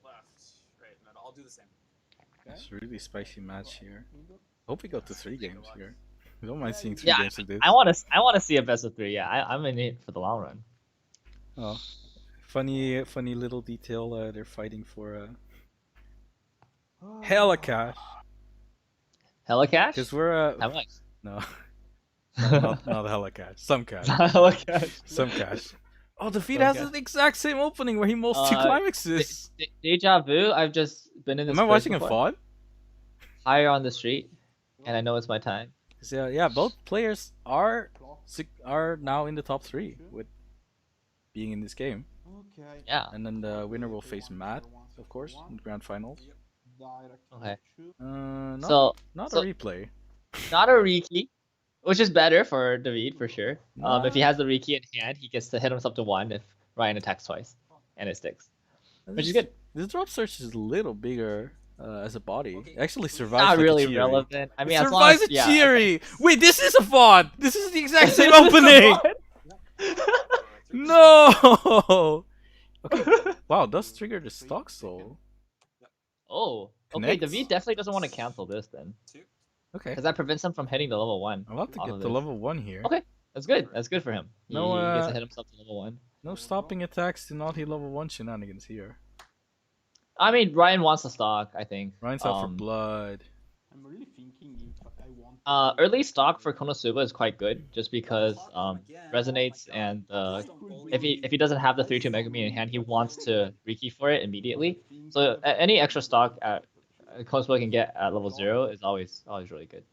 Left, right, middle. I'll do the same. Okay. It's a really spicy match Right, here. middle. Hope we go to Yes. 3 Good games luck. here. I don't mind Yeah, seeing you 3 Yeah, games of this. I want to see a best of three. Yeah, I'm in it for the long run. Oh, funny little detail. They're fighting for hella cash. Hella cash? Cause we're How much? no, not hella cash. Some cash. Hella cash. Some cash. Oh, the feed Some has cash. the exact same opening where he mulls 2 Uh, climaxes. Deja vu. I've just been in Am this I place watching a before. FOD? Higher on the street, and I know it's my time. So yeah, both players are now in the top 3 with being in this game. Okay. Yeah. And then the winner will face Matt, of course, in the grand finals. Yep. Direct Okay. two. Not a So replay. not a Riki, which is better for David for sure. If he Nah. has the Riki in hand, he gets to hit himself to 1 if Ryan attacks twice, and it sticks, which is good. This drop search is a little bigger as a body. Okay, It actually please. survives Not like really a Cheery. relevant. I It mean, as long survives as a yeah. Cheery! Wait, this is a FOD! This is the exact same This is the opening! one. No! Okay. Wow, does trigger the stock soul. Oh, okay. Connects? David definitely doesn't want to cancel this then, Two. Okay. because that prevents him from hitting the level 1. I'm about to off get of to this. level 1 here. Okay, that's good. That's good for him. No, He gets to hit himself to level 1. No stopping attacks to not hit level 1 shenanigans here. I mean, Ryan wants the stock, I think. Ryan's out for blood. I'm really thinking if I want. Early stock for Konosuba is quite good, just because resonates and if he doesn't have the 3/2 Mega Bean in hand, he wants to Riki for it immediately. So any extra stock at Konosuba can get at level 0 is always really good.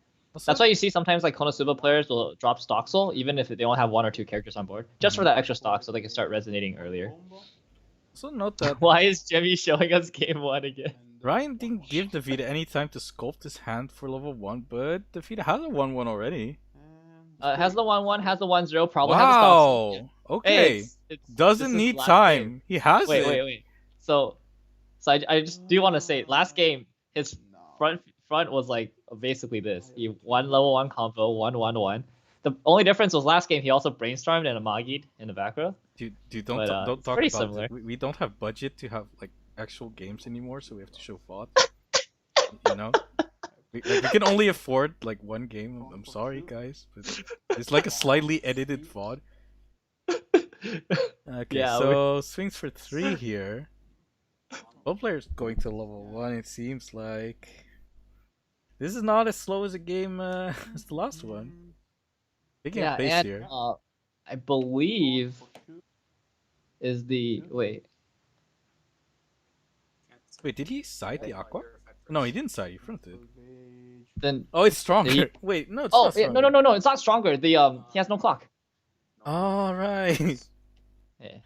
That's why you see sometimes like Konosuba players will drop stock soul even if they only have 1 or 2 characters on board, just for that extra stock, so they can start resonating earlier. Also note that Why is Jimmy showing us game 1 again? Ryan didn't give Davide any time to sculpt his hand for level 1, but Davide has a 1-1 already. Has the 1/1, has the 1/0, probably has a stock soul. Wow! Okay. Hey, this Doesn't is need last time. game. He has it. Wait. So I just do want to say, last game his front was like basically this. He won level 1 combo, 1/1/1. The only difference was last game he also brainstormed and Amagi'd in the back row. Dude, But, don't it's talk pretty about similar. it. We don't have budget to have like actual games anymore, so we have to show FOD. You know? We can only afford like 1 game. I'm sorry, guys, but it's like a slightly edited FOD. Okay, Yeah, so swings for 3 here. Both players going to level 1, it seems like. This is not as slow as a game as the last one. Picking yeah, up pace and here. I believe is the wait. Wait, did he side the Aqua? No, he didn't side. He fronted. Then Oh, it's stronger. He- Wait, no, it's oh not yeah, stronger. no, it's not stronger. The he has no clock. All right. Yeah.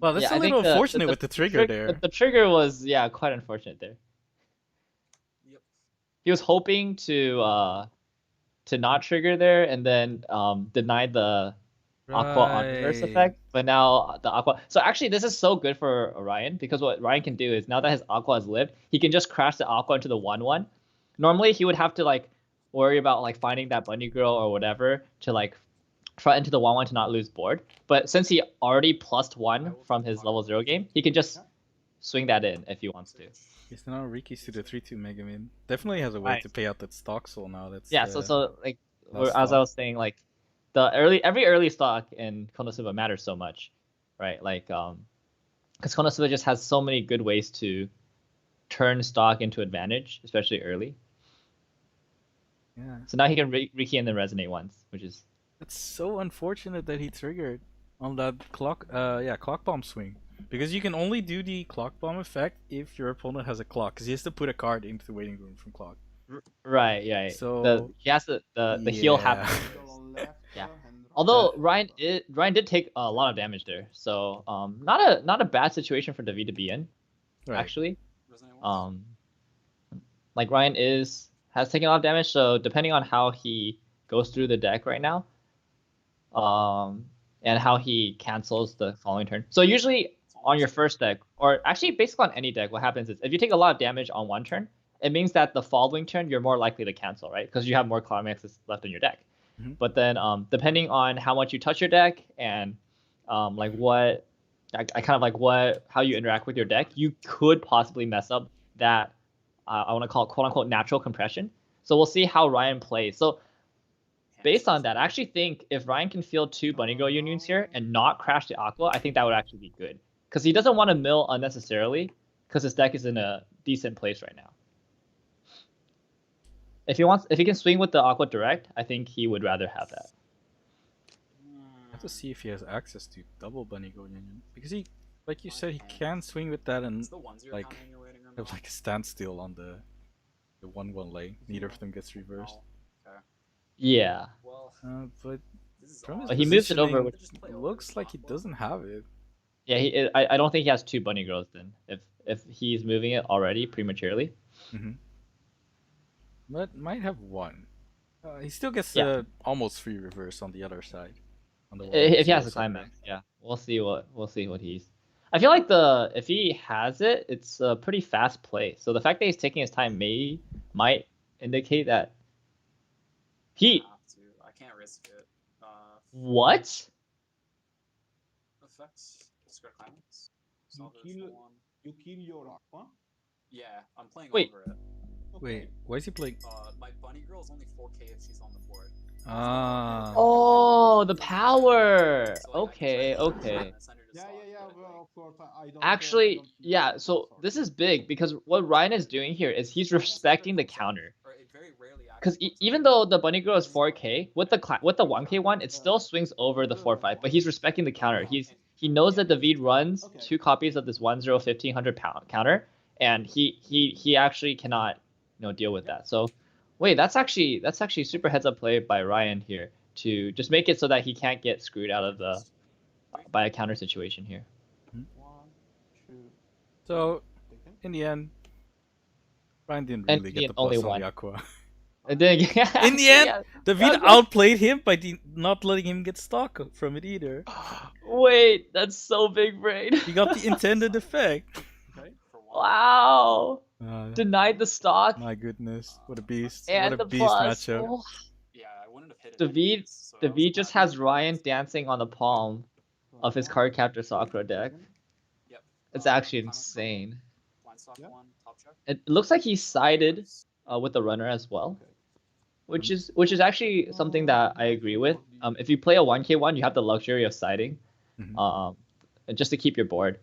Well, that's Yeah, a I think little unfortunate with the trigger there. The trigger was quite unfortunate there. Yep. He was hoping to not trigger there and then deny the Aqua Omniverse effect, but now the Aqua. So actually, this is so good for Orion because what Ryan can do is now that his Aqua has lived, he can just crash the Aqua into the 1/1. Normally, he would have to like worry about like finding that bunny girl or whatever to like front into the 1/1 to not lose board. But since he already +1 from his level 0 game, he can just swing that in if he wants to. Yes, now Riki's to the 3/2 Mega Man. Definitely has a way to pay out that stock soul now. That's Yeah, so like last as I stock. was saying, like every early stock in Konosuba matters so much, right? Like because Konosuba just has so many good ways to turn stock into advantage, especially early. Yeah. So now he can Riki and then resonate once, which is It's so unfortunate that he triggered on that clock bomb swing. Because you can only do the clock bomb effect if your opponent has a clock, because he has to put a card into the waiting room from clock. right. Yeah. So he has the heal happen. Yeah. Although Ryan did take a lot of damage there, so not a bad situation for Davide to be in, right. actually. Resonate once. Like Ryan has taken a lot of damage, so depending on how he goes through the deck right now, and how he cancels the following turn. So usually on your first deck, or actually basically on any deck, what happens is if you take a lot of damage on one turn, it means that the following turn you're more likely to cancel, right? Because you have more climaxes left in your deck. Mm-hmm. But then depending on how much you touch your deck and like what I kind of like how you interact with your deck, you could possibly mess up that I want to call it quote unquote natural compression. So we'll see how Ryan plays. So based on that, I actually think if Ryan can field 2 Bunny Girl unions here and not crash the Aqua, I think that would actually be good. Because he doesn't want to mill unnecessarily, because his deck is in a decent place right now. If he can swing with the Aqua direct, I think he would rather have that. I have to see if he has access to double Bunny Go Union. Because he, like you said, he can swing with that and like have like a standstill on the 1/1 lane. Neither of them gets reversed. Yeah. Well, But from his he moves it over. It looks like he doesn't have it. Yeah, I don't think he has 2 Bunny Girls then. If he's moving it already prematurely. Mm-hmm. But might have 1. He still gets almost free reverse on the other side. On the if he has a climax, yeah. We'll see what he's. I feel like if he has it, it's a pretty fast play. So the fact that he's taking his time might indicate that I can't risk it. What? Effects. Discard climax. You kill your Aqua. Yeah, I'm playing Wait. over it. Wait, why is he playing? My Bunny Girl is only 4k if she's on the board. Oh, the power. So, Okay. Yeah. Well, of course, I don't. Actually, I don't yeah. So this is big because what Ryan is doing here is he's respecting the counter. Because even though the Bunny Girl is 4k, with the 1k one, it still swings over the 4/5. But he's respecting the counter. He knows that David runs 2 copies of this 1/0 pound counter, and he actually cannot deal with that. So wait, that's actually super heads up play by Ryan here to just make it so that he can't get screwed out of by a counter situation here. 1, 2. So in the end, Ryan didn't really get the plus on the Aqua. And then, in the end, David outplayed him by not letting him get stock from it either. Wait, that's so big brain. He got the intended effect. Wow. Denied the stock. My goodness, what a beast! And what a the beast plus. matchup. Oh. Yeah, I wouldn't have hit it. David just has Ryan dancing on the palm of his card captor Sakura deck. Yep. It's actually insane. Top check. It looks like he sided with the runner as well, which is actually something that I agree with. If you play a 1k one, you have the luxury of siding, just to keep your board.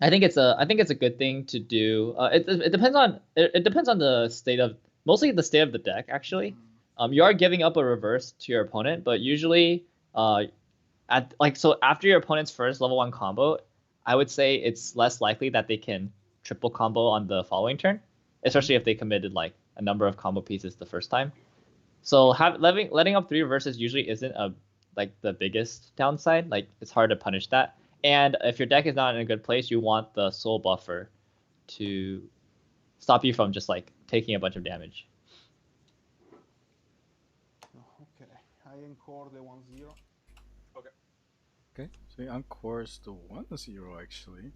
I think it's a good thing to do. It depends on the state of the state of the deck actually. You are giving up a reverse to your opponent, but usually after your opponent's first level 1 combo, I would say it's less likely that they can triple combo on the following turn, especially if they committed like a number of combo pieces the first time. So letting up 3 reverses usually isn't the biggest downside. Like it's hard to punish that. And if your deck is not in a good place, you want the soul buffer to stop you from just like taking a bunch of damage. Okay, I encore the 1/0. Okay, so he encores the 1/0 actually.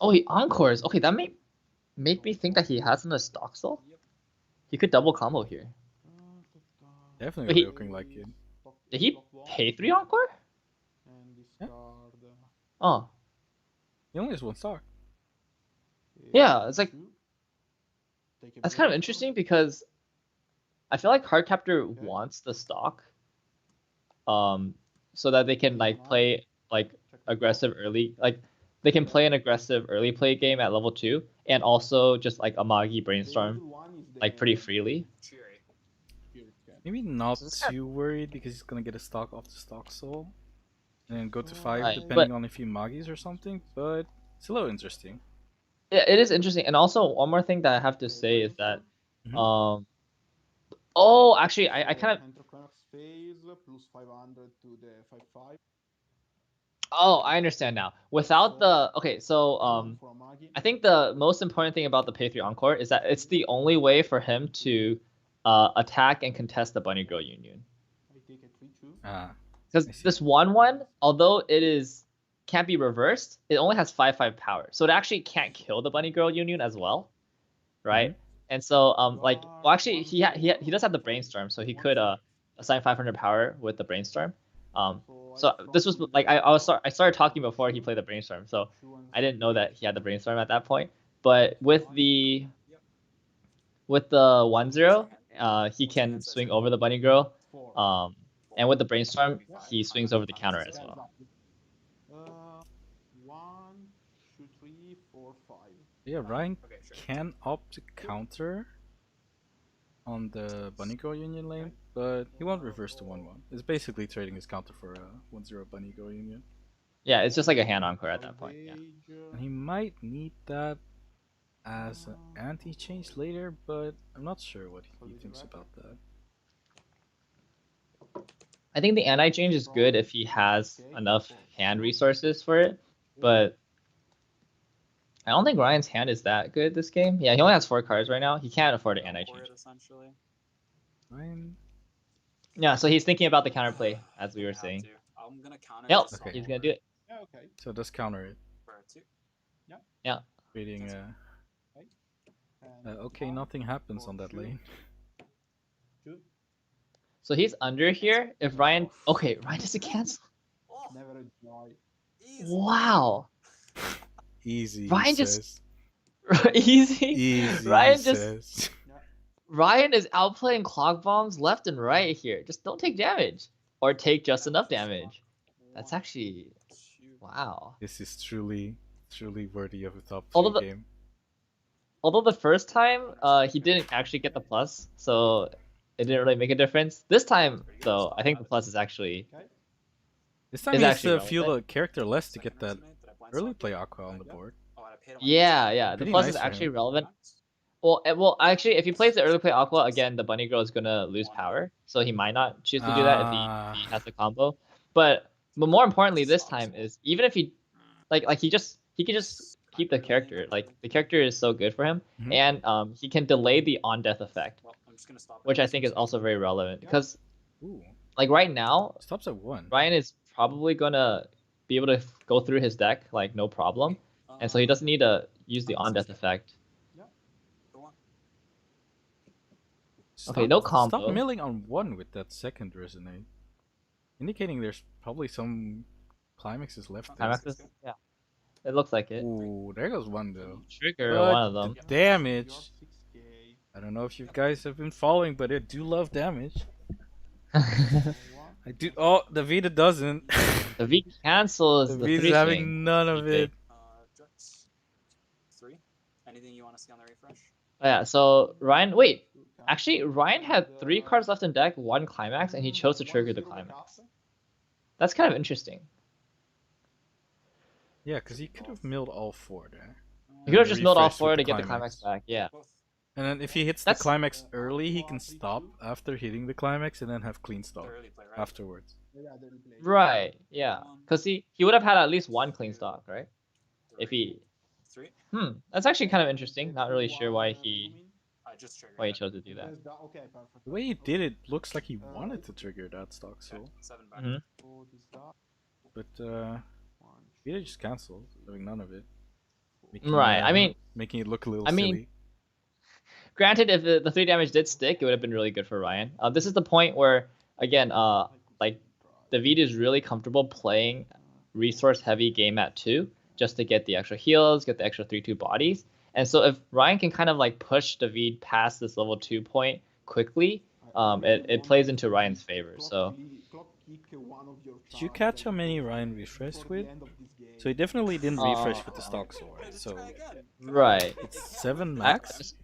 Oh, he encores. Okay, that may make me think that he has a stock soul. He could double combo here. Definitely looking like it. Did he Block one, pay 3 encore? and discard. Oh, He only has one stock. Yeah, it's like- two. Take a that's kind of brainstorm. interesting because I feel like Cardcaptor Okay. wants the stock, so that they can like play like Check the aggressive early, like they can play an aggressive early play game at level 2, and also just like Amagi The brainstorm other one is like pretty the- freely. Cheery. Here, okay. Maybe not So it's kind too worried because he's gonna get a stock off the stock soul. And then go to 5 Right, depending but- on if he Magis or something, but it's a little interesting. Yeah, it is interesting, and also one more thing that I have to say is that, Mhm. oh, actually, I kind of, Enter Konox phase plus 500 to the 5/5. oh, I understand now. Without the, okay, so For Amagi. I think the most important thing about the pay 3 encore is that it's the only way for him to attack and contest the Bunny Girl Union. I take a 3/2. Because I see. this 1/1, although it is can't be reversed, it only has 5/5 power, so it actually can't kill the Bunny Girl Union as well, right? And so like, well, actually he does have the brainstorm, so he could assign 500 power with the brainstorm. So this was like I started talking before he played the brainstorm, so I didn't know that he had the brainstorm at that point. But with the 1/0, he can swing over the Bunny Girl. 4. And with the brainstorm, he swings over the counter as Yeah, well. exactly. 1, 2, 3, 4, 5. Yeah, Ryan Okay, sure. can opt to counter on the Bunny Girl Union lane, but he won't reverse the 1/1. It's basically trading his counter for a 1/0 Bunny Girl Union. Yeah, it's just like a hand encore at that point. Yeah. And he might need that as an anti-change later, but I'm not sure what he thinks about that. I think the anti-change is good if he has enough hand resources for it, but I don't think Ryan's hand is that good this game. Yeah, he only has 4 cards right now. He can't afford an anti-change. Essentially. Ryan, Yeah, so he's thinking about the counterplay, as we were Have saying. to. I'm gonna counter. Yep, this Okay. he's all gonna do it. Yeah, okay. so does counter it, for a 2. creating And okay, 1, nothing happens on that 2, lane. 2. So he's under here. If Ryan, okay, Ryan doesn't cancel. Oh, Never a joy. easy. Wow, Easy, Ryan he just- says. easy. Easy, Ryan he just- says. Ryan is outplaying clock bombs left and right here. Just don't take damage, or take just enough damage. That's actually, wow. This is truly worthy of a top 3 Although the- game. Although the first time, he didn't actually get the plus, so it didn't really make a difference. This time, though, I think the plus is actually, Okay. This time It's he has actually to feel relevant. the character less to get that Did I blind early select play it? Aqua on the Yeah. board. Oh, and I paid him on yeah, the- yeah. The Pretty plus nice is for actually him. relevant. Well, actually, if he plays the early play Aqua again, the Bunny Girl is gonna lose power, so he might not choose to do that if he has the combo. But more importantly, this time is even if he like he can just keep the character. Like the character is so good for him, Mhm. and he can delay the on death effect, Well, I'm just gonna stop it which at I this think is one, also so- very relevant because Ooh, like right now, stops at 1. Ryan is probably gonna be able to go through his deck like no problem, and so he doesn't need to use the on death effect. Go on. Okay, no combo. Stop milling on 1 with that second resonate, indicating there's probably some climaxes left there. Climaxes? Yeah, it looks like it. Ooh, there goes 1 though. Trigger But one of them. the damage. You're 6K. I don't know if you guys have been following, but I do love damage. I do. Oh, Davide doesn't. The V cancels the Davide's 3 having swing. none of Okay. it. Jets. 3. Anything you want to see on the refresh? Oh, yeah, so Ryan, wait, actually Ryan had 3 cards left in deck, 1 climax, and he chose to trigger the climax. That's kind of interesting. Yeah, because he could have milled all 4 there. He could have just milled all Refresh with 4 the to get the climax. climax back. Yeah. Both. And then if he hits That's- the climax early, he can stop after hitting the climax and then have clean The stop early play, right? afterwards. Right. Yeah. Because he would have had at least 1 clean stock, right? If he. 3. That's actually kind of interesting. Not really sure why he I just triggered. why he it. chose to do that. Okay, perfect. The way he did it looks like he wanted to trigger that stock Okay, soul, 7 back. Mhm. but Davide just canceled, doing none of it. Right, I mean- making it look a little I mean, silly. Granted, if the 3 damage did stick, it would have been really good for Ryan. This is the point where, again, like Davide is really comfortable playing resource heavy game at 2 just to get the extra heals, get the extra 3/2 bodies. And so if Ryan can kind of like push Davide past this level 2 point quickly, it plays into Ryan's favor. So Did you catch how many Ryan refreshed with? So he definitely didn't refresh with the stock sword. So right. it's 7 max.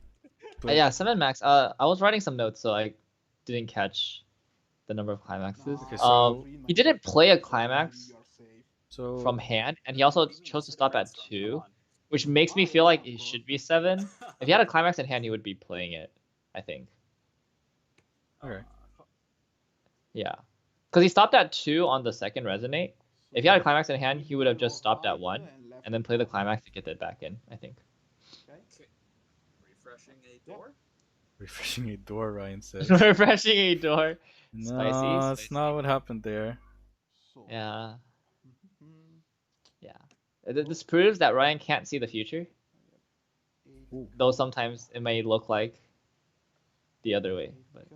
But Yeah, 7 max. I was writing some notes, so I didn't catch the number of climaxes. Okay, so- He didn't play a climax so from hand, and he also chose to stop at 2, which makes me feel like he should be 7. If he had a climax in hand, he would be playing it, I think. okay. Yeah, because he stopped at 2 on the second resonate. If he had a climax in hand, he would have just stopped at 1 and then play the climax to get it back in, I think. Refreshing a door. Refreshing a door, Ryan says. Refreshing a door. No, Spicy, that's not what happened there. Yeah. Yeah. This proves that Ryan can't see the future. Ooh. Though sometimes it may look like the other way. But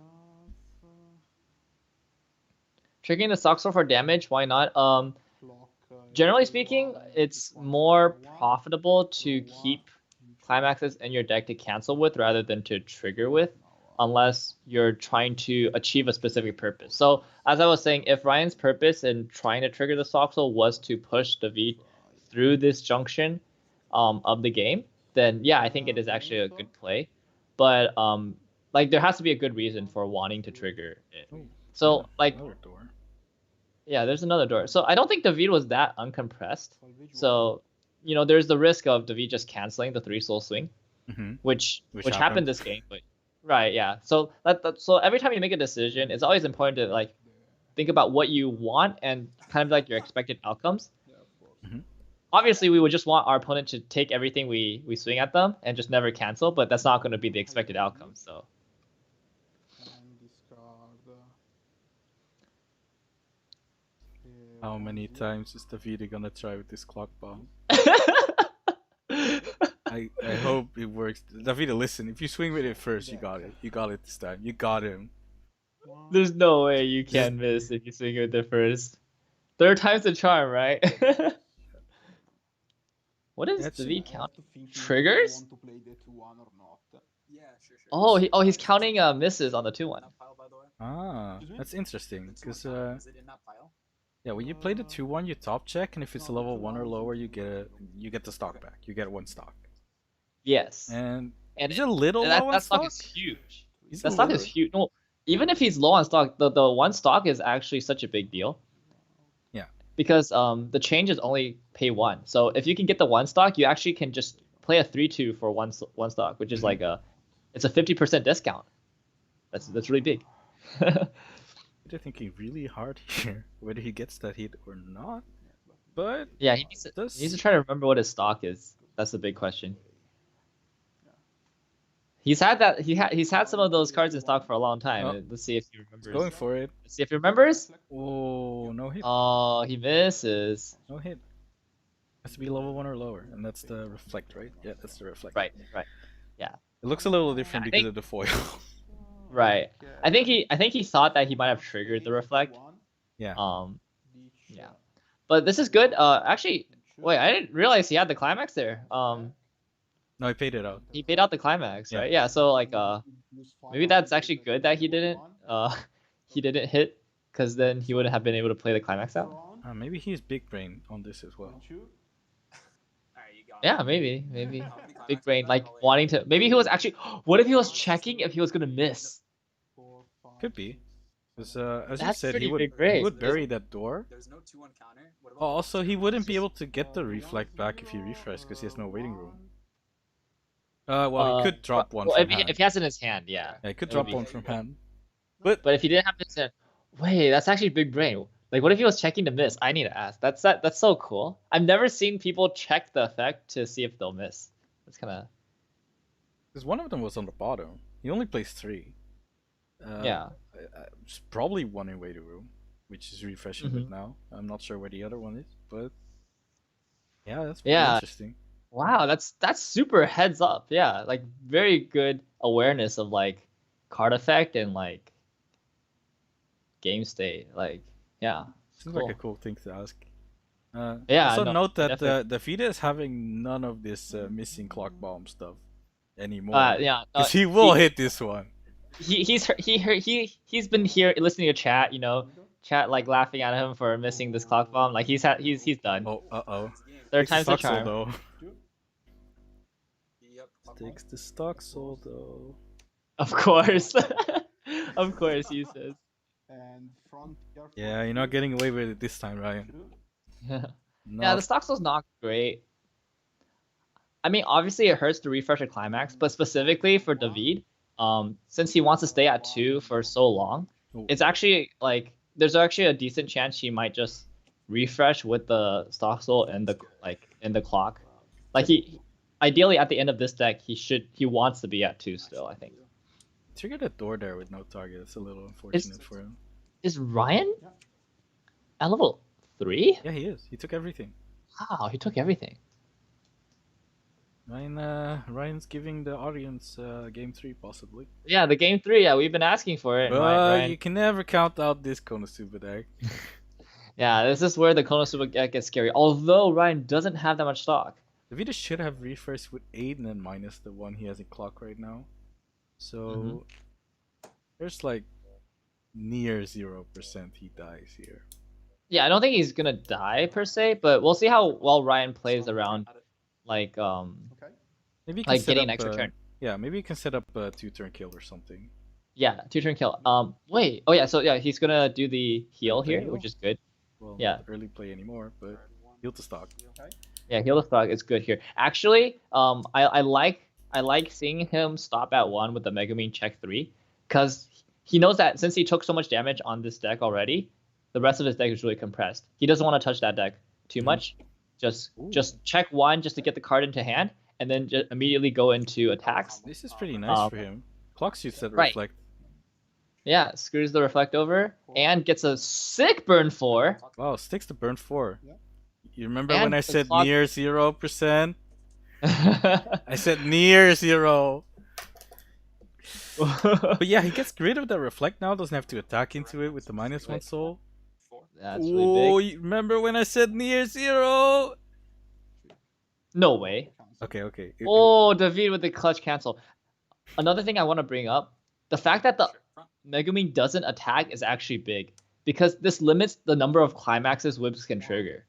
triggering the stock sword for damage, why not? Generally speaking, it's more profitable to keep climaxes in your deck to cancel with rather than to trigger with, unless you're trying to achieve a specific purpose. So as I was saying, if Ryan's purpose in trying to trigger the stock sword was to push David through this junction of the game, then yeah, I think it is actually a good play. But like there has to be a good reason for wanting to trigger it. Oh, So yeah, like another door. yeah, there's another door. So I don't think David was that uncompressed. So there's the risk of David just canceling the 3 soul swing, which happened. happened this game. But right, yeah. So so every time you make a decision, it's always important to like think about what you want and kind of like your expected outcomes. Obviously, we would just want our opponent to take everything we swing at them and just never cancel, but that's not going to be the expected outcome. So How many times is Davide gonna try with this clock bomb? I hope it works. Davide, listen, if you swing with it first, you got it. You got it this time. You got him. there's no way you can miss if you swing with it first. Third time's the charm, right? What is That's- David count? Triggers? Yeah, sure. He's counting misses on the 2-1. That pile, by the way. Ah, that's interesting. Because Is it in that pile? yeah, when you play the 2-1, you top check, and if it's a level 1 or lower, you get the stock back. You get 1 stock. Yes. And And he's a little that low on stock stock. is huge. He's That a stock little- is huge. No, even if he's low on stock, the 1 stock is actually such a big deal. Yeah. Because the changes only pay 1. So if you can get the 1 stock, you actually can just play a 3/2 for one stock, which is like it's a 50% discount. That's really big. They're thinking really hard here, whether he gets that hit or not. But Yeah, he needs Does- to try to remember what his stock is. That's the big question. He's had some of those cards in stock for a long time. Oh. Let's see if he remembers. going for it. Let's see if he remembers. Oh, no hit. Oh, he misses. No hit. Has to be level 1 or lower, and that's the reflect, right? Yeah, that's the reflect. Right. It looks a little different I because think- of the foil. Right. I think he thought that he might have triggered the reflect. Yeah. Yeah. But this is good. Actually, wait, I didn't realize he had the climax there. No, he paid it out. He paid out the climax, Yeah. right? Yeah. So like, maybe that's actually good that he didn't hit, because then he wouldn't have been able to play the climax out. Maybe he's big brain on this as well. Alright, you got Yeah, it. maybe. How many Big climaxes brain, did like that wanting to. Maybe he was actually. What if he was checking if he was gonna miss? Could be. Because as you That's said, pretty he would, big brain. he would bury that door. There's no 2-1 counter. What about Oh, also, he wouldn't be able to get the reflect back if he refreshed because he has no waiting room. Well, he could drop one Well, from if he, hand. if he has it in his hand, yeah. Yeah, he could it drop would be one good. from hand. But if he didn't have it in his hand, wait, that's actually big brain. Like, what if he was checking to miss? I need to ask. That's so cool. I've never seen people check the effect to see if they'll miss. That's kind of Because one of them was on the bottom. He only plays 3. yeah. It's probably one in waiting room, which is refreshing Mm-hmm. right now. I'm not sure where the other one is, but yeah, that's pretty Yeah. interesting. Wow, that's super heads up. Yeah, like very good awareness of like card effect and like game state. Like, yeah, Seems Cool. like a cool thing to ask. Yeah, Also no, note that definitely. Davide is having none of this missing clock bomb stuff anymore. Yeah, Because he will hit this one. he's been here listening to chat, you know, chat like laughing at him for missing this clock bomb. Like he's done. Oh, uh-oh. Third Takes the time's the stock soul, charm. though. Two. Yep. Takes the stock soul, though. Of course, of course, he says. And frontier. Yeah, you're not getting away with it this time, Ryan. Two. Yeah, Not the stock soul's not great. I mean, obviously it hurts to refresh a climax, but specifically for David, since he wants to stay at 2 for so long, Ooh. it's actually like there's actually a decent chance he might just refresh with the stock soul and the in the clock. Like he ideally at the end of this deck he wants to be at 2 still, I think. triggered a door there with no target. It's a little unfortunate for him. Is Ryan Yeah. at level 3? Yeah, he is. He took everything. Wow, he took everything. Ryan's giving the audience game 3 possibly. Yeah, the game 3, yeah, we've been asking for it. and Ryan, You can never count out this Konosuba deck. yeah, this is where the Konosuba deck gets scary. Although Ryan doesn't have that much stock. Davide should have refreshed with 8 and then minus the one he has in clock right now. So there's like near 0% he dies here. Yeah, I don't think he's gonna die per se, but we'll see how well Ryan plays around, like Okay. Maybe you can like set getting up an extra turn. Yeah, maybe you can set up a 2-turn kill or something. Yeah, 2-turn kill. Wait. Oh yeah. So yeah, he's gonna do the heal The here, heal? which is good. Well, Yeah. not early play anymore, but heal to stock. Okay. Yeah, heal the stock is good here. Actually, I like seeing him stop at 1 with the Megumin check 3, because he knows that since he took so much damage on this deck already, the rest of his deck is really compressed. He doesn't want to touch that deck too much. Just check 1 just to get the card into hand, and then just immediately go into attacks. This is pretty nice for him. Clock suits that right. reflect. Yeah, screws the reflect over and gets a sick burn 4. Wow, sticks to burn 4. Yeah. You remember And when I the said clock- near 0%? I said near 0. But yeah, he gets rid of the reflect now. Doesn't have to attack into it with the -1 soul. That's really big. You remember when I said near 0? No way. Okay, okay. Oh, David with the clutch cancel. Another thing I want to bring up, the fact that the Megumin doesn't attack is actually big, because this limits the number of climaxes whips can trigger,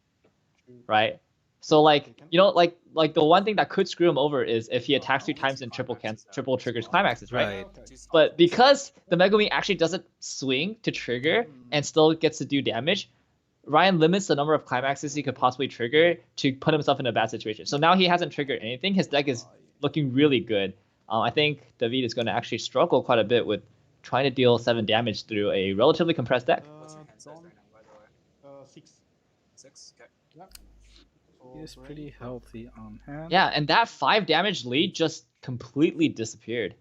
right? So like, you know, like the one thing that could screw him over is if he attacks 2 times and triple triggers climaxes, right? But because the Megumin actually doesn't swing to trigger and still gets to do damage, Ryan limits the number of climaxes he could possibly trigger to put himself in a bad situation. So now he hasn't triggered anything. His deck is looking really good. I think David is going to actually struggle quite a bit with trying to deal 7 damage through a relatively compressed deck. What's your hand size right now, by the way? 6. 6? Okay. Yeah. He is pretty healthy on hand. Yeah, and that 5 damage lead just completely disappeared.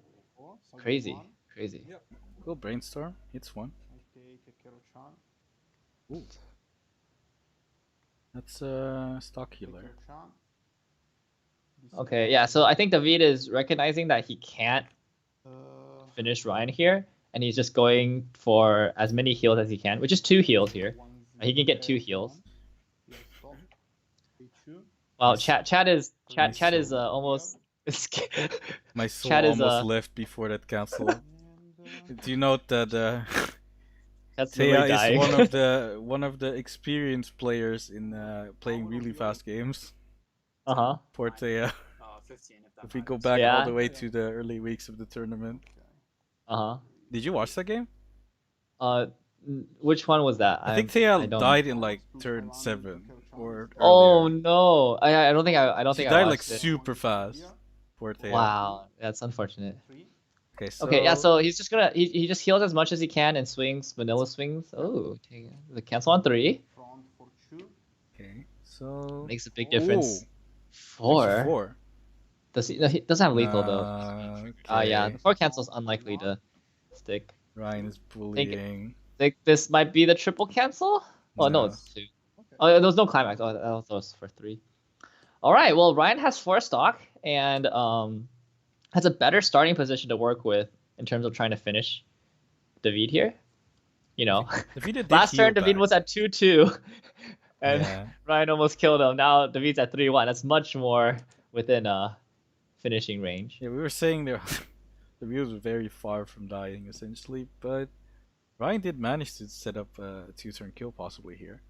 Crazy, crazy. Yep. Cool, brainstorm. Hits 1. I take a Kero-chan. Ooh. That's stock healer. Kero-chan. Okay, yeah, so I think David is recognizing that he can't finish Ryan here, and he's just going for as many heals as he can, which is 2 heals here. He can get 2 heals. Wow, chat is almost. My soul Chat is, almost left before that cancel. Do you note that That's Thea really dying. is one of the experienced players in playing really fast games? Uh-huh. Poor Thea. 15 If we go back Yeah. all the way to the early weeks of the tournament. Uh-huh. Did you watch that game? Which one was that? I think I Thea don't- died in like turn 7 or Oh earlier. no! I don't think I She think I died like watched it. super fast. Poor Thea. Wow, that's unfortunate. Okay, so Okay, yeah, so he's just gonna he just heals as much as he can and swings vanilla swings. Oh, take the cancel on 3 Front for 2. okay, so makes a big difference. Ooh, 4. 4. Does he? No, he doesn't have lethal though. Yeah, Okay. the 4 cancel is unlikely to stick. Ryan is bullying. Think this might be the triple cancel? Oh no, No. it's 2. Oh, there was no climax. Oh, that was for 3. All right. Well, Ryan has 4 stock and has a better starting position to work with in terms of trying to finish David here. you know, Davide did last heal turn David back. was at 2-2, and Yeah. Ryan almost killed him. Now David's at 3-1. That's much more within finishing range. Yeah, we were saying the views were very far from dying essentially, but Ryan did manage to set up a 2-turn kill possibly here.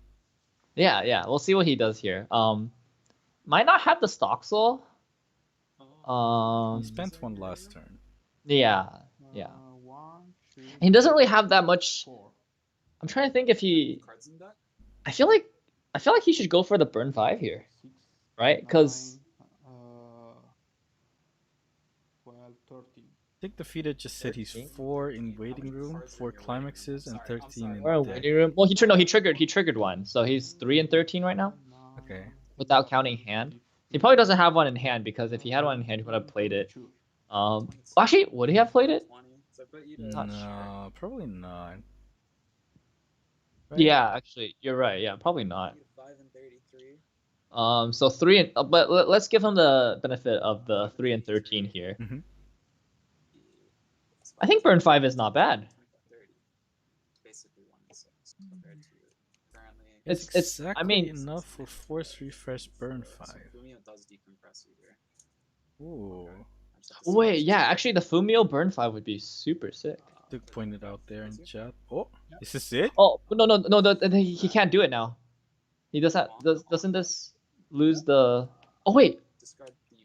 Yeah. We'll see what he does here. Might not have the stock soul. He spent one last turn. Yeah. 1, 2, He doesn't really have that much. 4. I'm trying to think if he. Cards in deck? I feel like he should go for the burn 5 here, 6, right? Because 12, 13. I think Davide just said he's 4 in waiting room, 4 climaxes, and 13 we're in in deck. waiting room. Well, he triggered one, so he's 3 and 13 right now, Okay. without counting hand. He probably doesn't have one in hand because if he had one in hand, he would have played it. Actually, would he have played it? 20. So I bet you to Not No, probably not. Right? Yeah, actually, you're right. Yeah, probably not. 5 and 33. So 3 and but let's give him the benefit of the 3 and 13 here. Mhm. I think burn 5 is not bad. 30. Basically 1 and 6 compared to currently. It's exactly I mean, enough for force refresh burn 5. Fumio does decompress you here. Ooh. I just have to see wait, what's yeah, changed. actually the Fumio burn 5 would be super sick. Duke pointed out there in chat. Oh, is this it? Oh, no, he can't do it now. He doesn't this lose the Oh wait. Discard the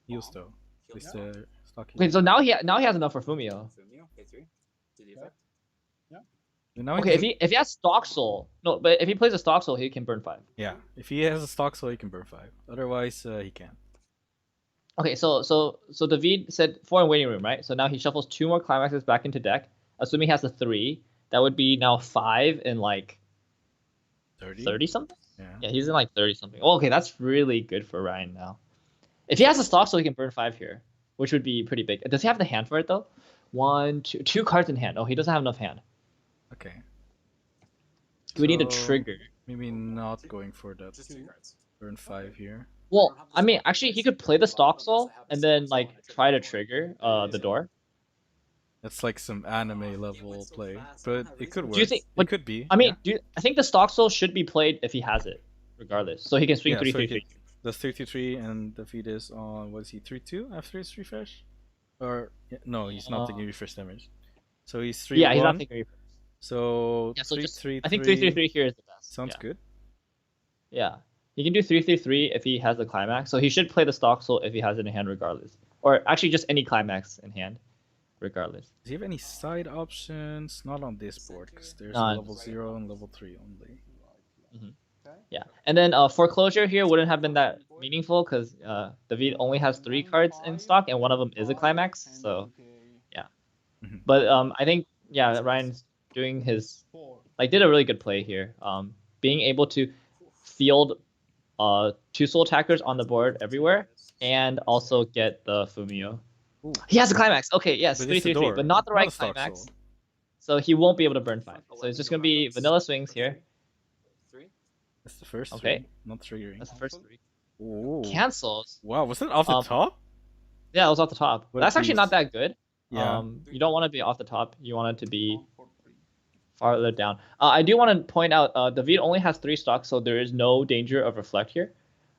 Heals bomb, though. heal It's the bomb. the stock heal. Okay, so now he has enough for Fumio. Fumio, K3. Do the effect. And now Okay, he if he has stock soul. No, but if he plays a stock soul, he can burn 5. yeah, if he has a stock soul, he can burn 5. Otherwise, he can't. Okay, so David said 4 in waiting room, right? So now he shuffles 2 more climaxes back into deck, assuming he has a 3. That would be now 5 in like 30 something. Yeah, he's in like 30 something. Oh, okay, that's really good for Ryan now. If he has a stock, so he can burn 5 here, which would be pretty big. Does he have the hand for it though? 2 cards in hand. Oh, he doesn't have enough hand. Okay. Do we need a So, trigger? Maybe not going for that Just 2 cards. burn 5 here. Well, I mean, actually, he could play the stock soul and then like try to trigger the door. That's like some anime level play, but it could work. Do you think? It could be. I mean, I think the stock soul should be played if he has it, regardless. So he can swing Yeah, 3 so 3 he 3. That's 3-3 and defeat is on, what is he, 3-2 after his refresh? Or, yeah, no, he's not taking refresh damage. So he's 3-1. Yeah, he's not taking refresh. So, Yeah, so 3-3-3. I think 3 3 3 here is the best. Sounds Yeah. good. Yeah, he can do 3 3 3 if he has the climax. So he should play the stock soul if he has it in hand, regardless. Or actually, just any climax in hand, regardless. Does he have any side options? Not on this board, because there's None. level 0 and level 3 only. Yeah, and then foreclosure here wouldn't have been that meaningful because David only has 3 cards in stock and one of them is a climax. So yeah, Mhm. but I think Ryan's doing his did a really good play here. Being able to field 2 soul attackers on the board everywhere and also get the Fumio. Ooh. He has a climax. Okay, yes, But 3 it's the 3 3, door, but not the not right a stock climax. soul. So he won't be able to burn 5. So it's just gonna be vanilla swings here. 3. That's the first Okay. 3, not triggering. That's the first 3. Ooh. Cancels. Wow, was that off the top? Yeah, it was off the top. What a That's actually not beast. that good. Yeah. You don't want to be off the top. You want it to be farther down. I do want to point out, David only has 3 stocks, so there is no danger of reflect here.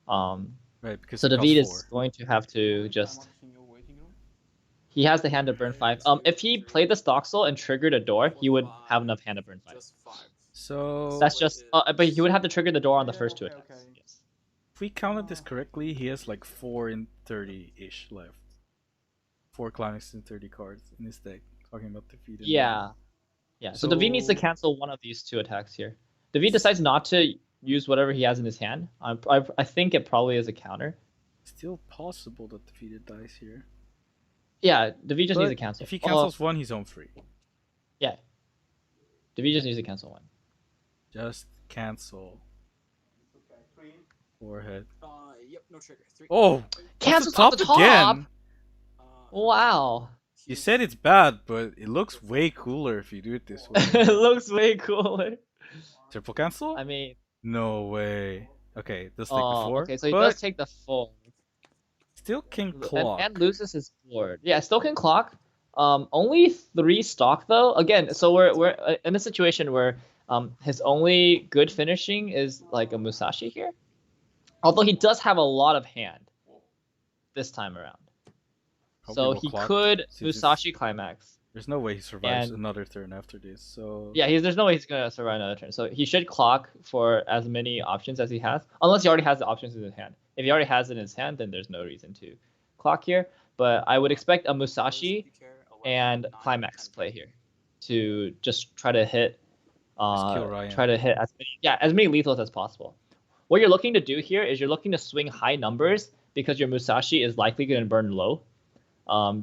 Right, because So it costs David is 4. going to have to just. He has the hand to burn 5. If he played the stock soul and triggered a door, he would have enough hand to burn 5. Just 5. So, That's just. But he would have to trigger the door on the first 2 attacks. okay. Yes. if we counted this correctly, he has like 4 in 30-ish left. 4 climax and 30 cards in his deck. Talking about defeat. and- Yeah. Yeah. So David needs to So- cancel one of these 2 attacks here. David decides not to use whatever he has in his hand. I think it probably is a counter. Still possible that defeated dies here. Yeah, David just But needs to cancel. If he cancels 1, he's home free. Yeah. David just needs to cancel 1. Just cancel. Forehead. Yep, no trigger. 3. Oh! Cancels off off the top! Wow. You said it's bad, but it looks way cooler if you do it this way. It looks way cooler. Triple cancel? I mean, No way. Okay, just like before. okay, so he but does take the full. still can clock. And loses his board. Yeah, still can clock. Only 3 stock though. Again, so we're in a situation where his only good finishing is like a Musashi here. Although he does have a lot of hand this time around. Probably So will he clock, could since Musashi climax. there's no way he survives And another turn after this. So yeah, there's no way he's gonna survive another turn. So he should clock for as many options as he has, unless he already has the options in his hand. If he already has it in his hand, then there's no reason to clock here. But I would expect a Musashi and climax play here to just try to hit kill Ryan. try to hit as many lethals as possible. What you're looking to do here is you're looking to swing high numbers because your Musashi is likely going to burn low.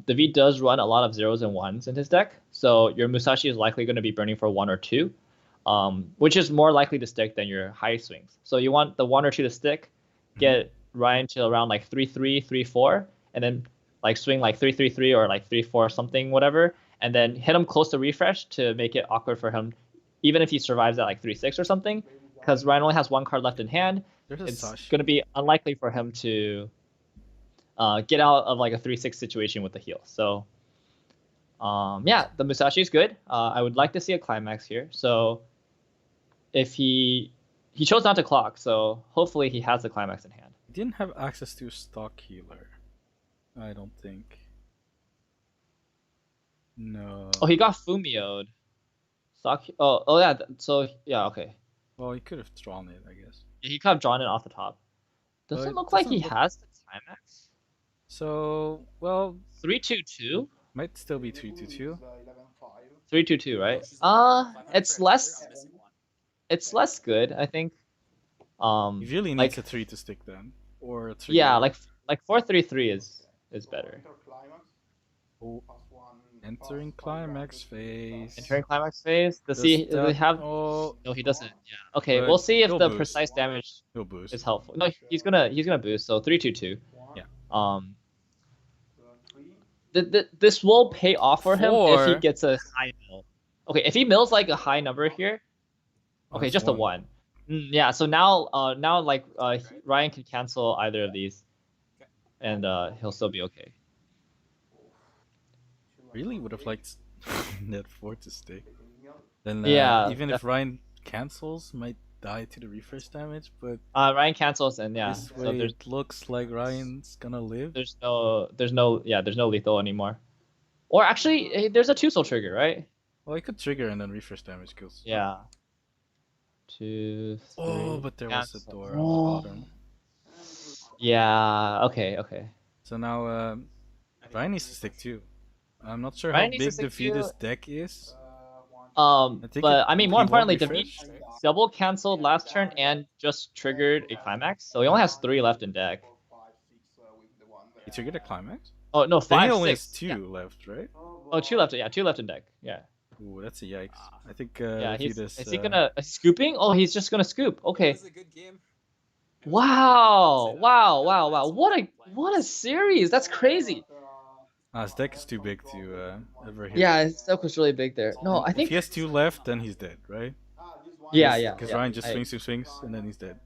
David does run a lot of 0s and 1s in his deck, so your Musashi is likely going to be burning for 1 or 2, which is more likely to stick than your high swings. So you want the 1 or 2 to stick, get Ryan to around like 3-3, 3-4, and then like swing like 3-3-3 or like 3-4 something, whatever, and then hit him close to refresh to make it awkward for him, even if he survives at like 3-6 or something, because Ryan only has 1 card left in hand. It's going to be unlikely for him to get out of like a 3-6 situation with the heal. So yeah, the Musashi is good. I would like to see a climax here. So if he chose not to clock, so hopefully he has the climax in hand. He didn't have access to a stock healer, I don't think. No. Oh, he got Fumio'd. Stock. Oh yeah. So yeah, okay. Well, he could have drawn it, I guess. Yeah, he could have drawn it off the top. Doesn't look like he has the climax. So, well, 3-2-2 might still be 3-2-2. 3-2-2, right? It's less. It's less good, I think. He really needs like, a 3 to stick then, or a 3. Yeah, like 4-3-3 is better. Oh, entering climax phase. Entering climax phase. Does he have? Oh, no, he doesn't. Yeah. Okay, we'll see if the precise damage is helpful. No, he's gonna boost. So 3-2-2. Yeah. This will pay off for him if he gets a high mill. Okay, if he mills like a high number here. Okay, just a 1. Yeah. So now like Ryan can cancel either of these, and he'll still be okay. Really would have liked net 4 to stick. Then yeah, even if Ryan cancels, might die to the refresh damage, but Ryan cancels, and yeah, this way it looks like Ryan's gonna live. There's no lethal anymore. Or actually, there's a 2-soul trigger, right? Well, he could trigger and then refresh damage kills. Yeah. 2, 3. Oh, but there was a door on the bottom. Yeah. Okay. So now Ryan needs to stick too. I'm not sure how big Davide's deck is. But I mean, more importantly, David double canceled last turn and just triggered a climax, so he only has 3 left in deck. He triggered a climax? Oh no, 5. Then he only 6. has 2 left, right? Oh, 2 left. Yeah, 2 left in deck. Yeah. Ooh, that's a yikes. I think yeah, Davide's, is he gonna scooping? Oh, he's just gonna scoop. Okay. It was a good game. Wow! What a series! That's crazy. His deck is too big to ever hit. Yeah, his deck was really big there. No, I think if he has 2 left, then he's dead, right? Yeah. Because Ryan just swings, and then he's dead.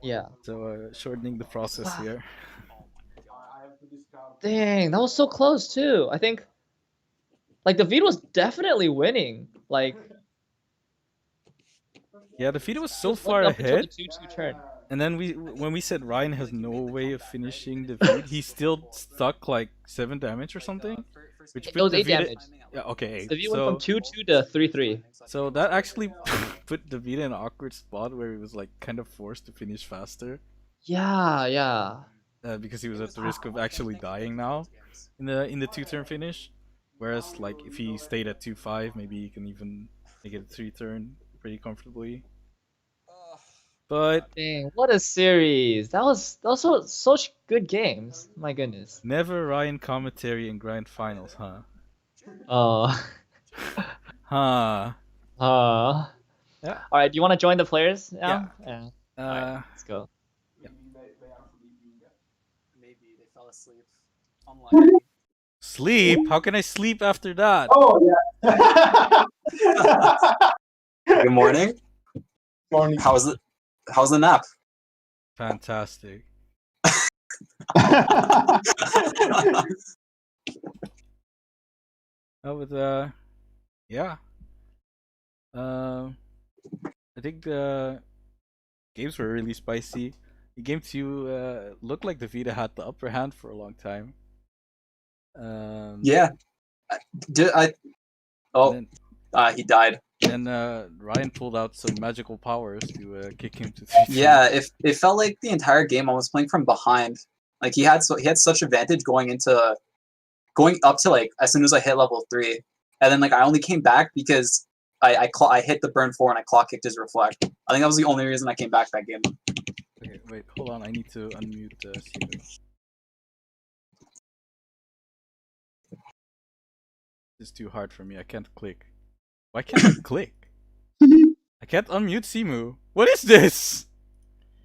Yeah. So shortening the process here. Dang, that was so close too. I think, like, David was definitely winning. Like, yeah, Davide was so far ahead. The 2-2 turn. And then when we said Ryan has no way of finishing David, he still stuck like 7 damage or something. Which it was 8 damage. Yeah, okay, 8. David went from 2-2 to 3-3. So that actually put David in an awkward spot where he was like kind of forced to finish faster. Yeah. Because he was at the risk of actually dying now in the 2-turn finish. Whereas like if he stayed at 2-5, maybe he can even make it a 3-turn pretty comfortably. But dang, what a series! That was such good games. My goodness. Never Ryan commentary in grand finals, huh? Oh. Huh. Yeah. All right. Do you want to join the players now? Yeah. Right, let's go. Yeah. Maybe they fell asleep. Unlucky. Sleep? How can I sleep after that? Oh yeah. Good morning. Morning. How's the nap? Fantastic. But yeah. I think the games were really spicy. In game two, looked like Davide had the upper hand for a long time. Yeah. Oh, And he died. then Ryan pulled out some magical powers to kick him to 3-2. Yeah, it felt like the entire game I was playing from behind. Like he had such advantage going up to like as soon as I hit level 3, and then like I only came back because I hit the burn 4 and I clock kicked his reflect. I think that was the only reason I came back that game. Okay, wait, hold on. I need to unmute Simu. It's too hard for me. I can't click. Why can't I click? I can't unmute Simu. What is this?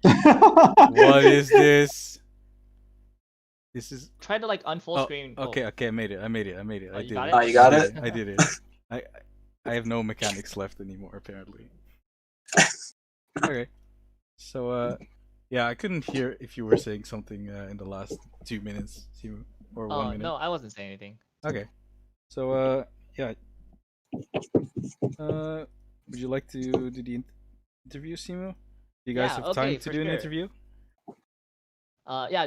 What is this? This is. Try to like unfull screen. Okay, okay, I made it. I did you it. got it? You got it? I did it. I have no mechanics left anymore, apparently. Okay. So, yeah, I couldn't hear if you were saying something in the last 2 minutes, Simu, or 1 minute. No, I wasn't saying anything. Okay. So, yeah. Would you like to do the interview, Simu? Do you guys have time to do an interview? Yeah.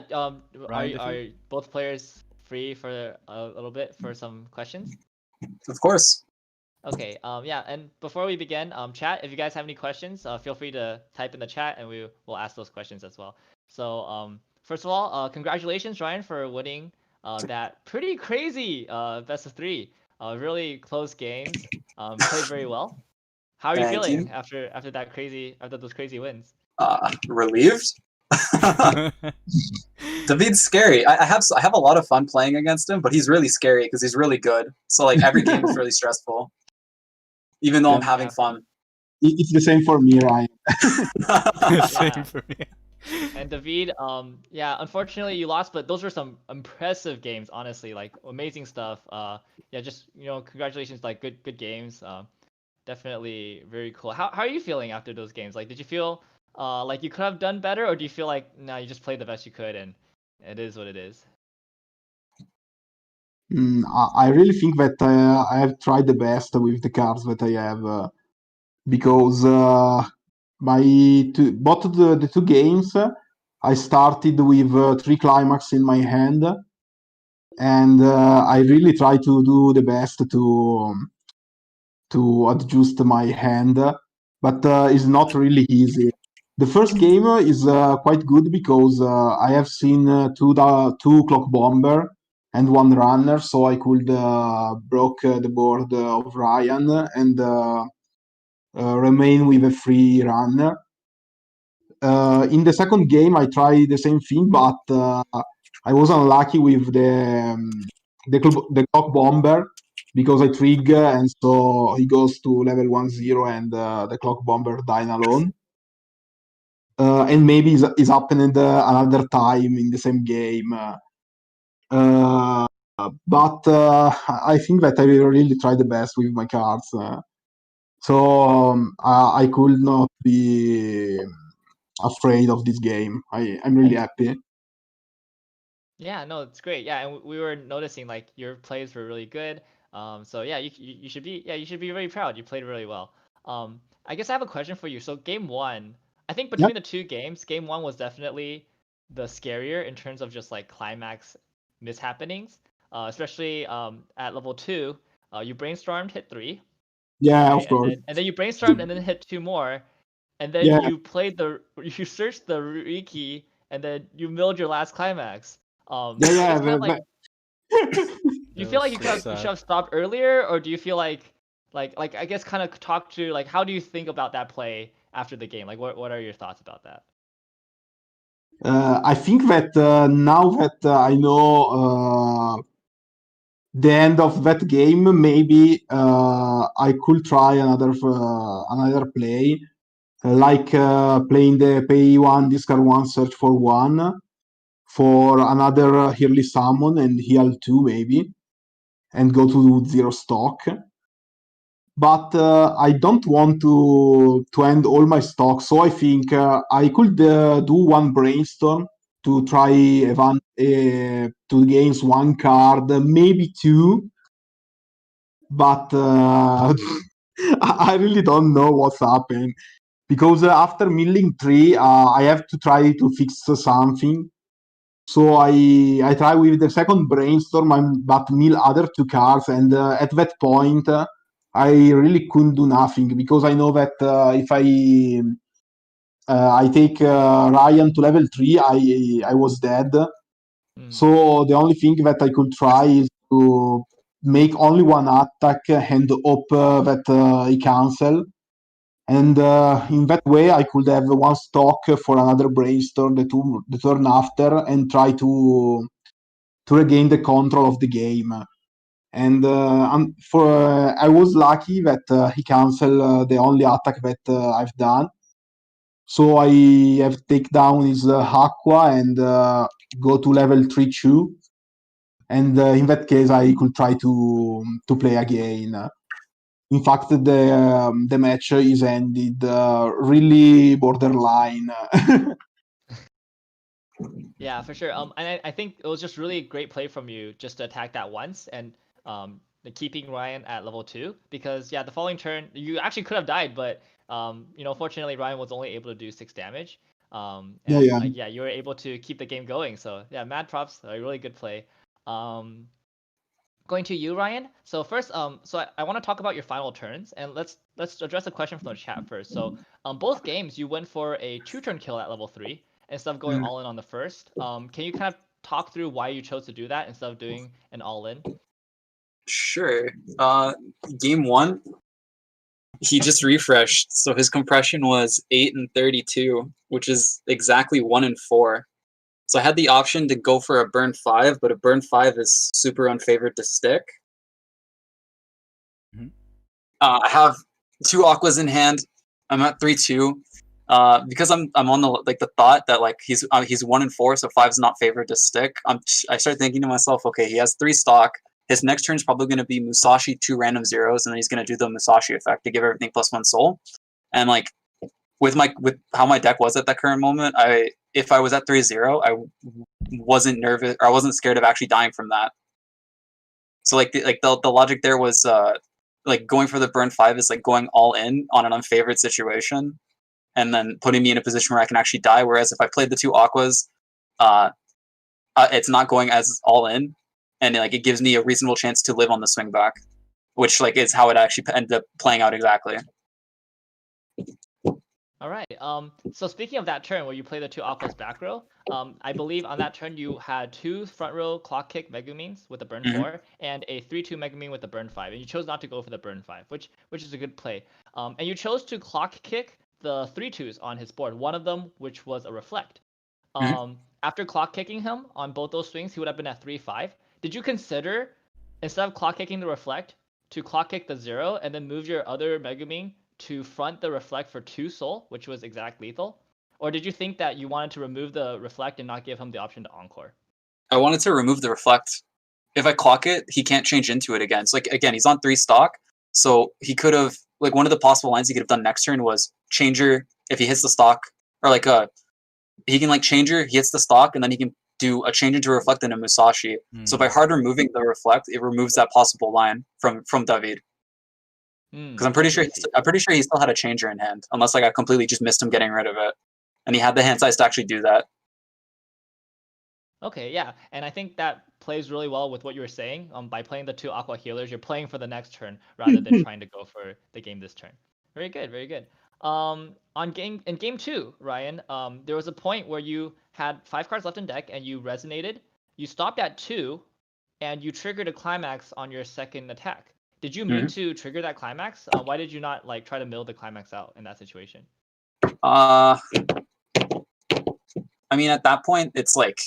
Ryan, Are both players free for a little bit for some questions? Of course. Okay. Yeah. And before we begin, chat, if you guys have any questions, feel free to type in the chat, and we will ask those questions as well. So, first of all, congratulations, Ryan, for winning that pretty crazy best of 3. Really close games. Played very well. How are you feeling after those crazy wins? Relieved. David's scary. I have a lot of fun playing against him, but he's really scary because he's really good. So like every game is really stressful, even though I'm having fun. It's the same for me, Ryan. Same for me. And David, yeah, unfortunately you lost, but those were some impressive games, honestly, like amazing stuff. Yeah, just congratulations, like good games. Definitely very cool. How are you feeling after those games? Like, did you feel like you could have done better, or do you feel like you just played the best you could and it is what it is? I really think that I have tried the best with the cards that I have, because both the 2 games, I started with 3 climax in my hand, and I really try to do the best to adjust my hand, but it's not really easy. The first game is quite good because I have seen 2 clock bomber and 1 runner, so I could broke the board of Ryan and remain with a free runner. In the second game, I tried the same thing, but I was unlucky with the clock bomber because I trigger, and so he goes to level 1-0, and the clock bomber died alone. And maybe it's happened another time in the same game. But I think that I really tried the best with my cards. So I could not be afraid of this game. I'm really happy. Yeah, no, it's great. Yeah, and we were noticing like your plays were really good. So yeah, you should be very proud. You played really well. I guess I have a question for you. So game 1, I think between the 2 games, game 1 was definitely the scarier in terms of just like climax mishappenings. Especially at level 2, you brainstormed, hit 3. Yeah, right? of course. And then you brainstormed and then hit 2 more, and then you searched the Riki, and then you milled your last climax. Yeah. Do you feel like you should have stopped earlier, or do you feel like I guess kind of talk to like how do you think about that play after the game? Like what are your thoughts about that? I think that now that I know the end of that game, maybe I could try another play, like playing the pay 1, discard 1, search for 1 for another early summon and heal 2 maybe, and go to 0 stock. But I don't want to end all my stock, so I think I could do 1 brainstorm to try to gain 1 card, maybe 2, but I really don't know what's happened because after milling 3, I have to try to fix something. So I try with the second brainstorm, but mill other 2 cards, and at that point, I really couldn't do nothing because I know that if I take Ryan to level 3, I was dead. So the only thing that I could try is to make only one attack and hope that he cancel. And in that way, I could have one stock for another brainstorm the turn after and try to regain the control of the game. And I was lucky that he canceled the only attack that I've done. So I have take down his Aqua and go to level 3-2. And in that case, I could try to play again. In fact, the match is ended really borderline. Yeah, for sure. And I think it was just really great play from you just to attack that once and keeping Ryan at level 2 because yeah, the following turn you actually could have died, but fortunately Ryan was only able to do 6 damage. Yeah. Yeah, you were able to keep the game going. So yeah, mad props, a really good play. Going to you, Ryan. So first, so I want to talk about your final turns, and let's address a question from the chat first. So, both games you went for a 2-turn kill at level 3 instead of going all in on the first. Can you kind of talk through why you chose to do that instead of doing an all in? Sure. Game 1, he just refreshed, so his compression was 8 and 32, which is exactly 1 and 4. So I had the option to go for a burn 5, but a burn 5 is super unfavored to stick. I have 2 Aquas in hand. I'm at 3-2. Because I'm on the thought that like he's 1 and 4, so 5 is not favored to stick. I start thinking to myself, okay, he has 3 stock. His next turn is probably going to be Musashi 2 random zeros, and then he's going to do the Musashi effect to give everything +1 soul. And like with how my deck was at that current moment, if I was at 3-0, I wasn't nervous or I wasn't scared of actually dying from that. So like the logic there was like going for the burn 5 is like going all in on an unfavored situation and then putting me in a position where I can actually die. Whereas if I played the 2 Aquas, it's not going as all in, and like it gives me a reasonable chance to live on the swing back, which like is how it actually ended up playing out exactly. All right. So speaking of that turn where you play the 2 Aquas back row, I believe on that turn you had 2 front row clock kick Megumines with the burn 4 and a 3-2 Megumine with the burn 5, and you chose not to go for the burn 5, which is a good play. And you chose to clock kick the 3-2s on his board. One of them, which was a reflect. After clock kicking him on both those swings, he would have been at 3-5. Did you consider instead of clock kicking the reflect to clock kick the 0 and then move your other Megumine to front the reflect for 2 soul, which was exact lethal? Or did you think that you wanted to remove the reflect and not give him the option to encore? I wanted to remove the reflect. If I clock it, he can't change into it again. So like again, he's on 3 stock, so he could have like one of the possible lines he could have done next turn was changer if he hits the stock, or like he can like changer, he hits the stock, and then he can do a change into reflect and a Musashi. So by hard removing the reflect, it removes that possible line from David. Because I'm pretty sure he still had a changer in hand, unless like I completely just missed him getting rid of it, and he had the hand size to actually do that. Okay, yeah, and I think that plays really well with what you were saying. By playing the 2 Aqua healers, you're playing for the next turn rather than trying to go for the game this turn. Very good, very good. In game 2, Ryan, there was a point where you had 5 cards left in deck and you resonated. You stopped at 2, and you triggered a climax on your second attack. Did you mean to trigger that climax? Why did you not like try to mill the climax out in that situation? I mean, at that point, it's like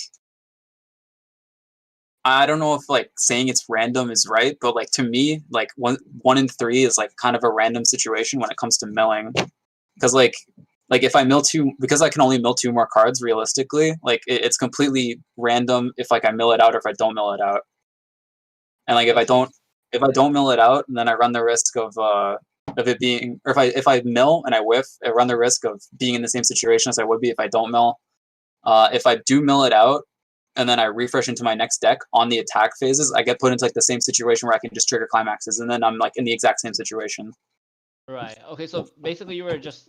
I don't know if like saying it's random is right, but like to me, like 1 in 3 is like kind of a random situation when it comes to milling, because like if I mill 2, because I can only mill 2 more cards realistically, like it's completely random if like I mill it out or if I don't mill it out. And like if I don't mill it out, then I run the risk of it being, or if I mill and I whiff, I run the risk of being in the same situation as I would be if I don't mill. If I do mill it out, and then I refresh into my next deck on the attack phases, I get put into like the same situation where I can just trigger climaxes, and then I'm like in the exact same situation. Right. Okay. So basically, you were just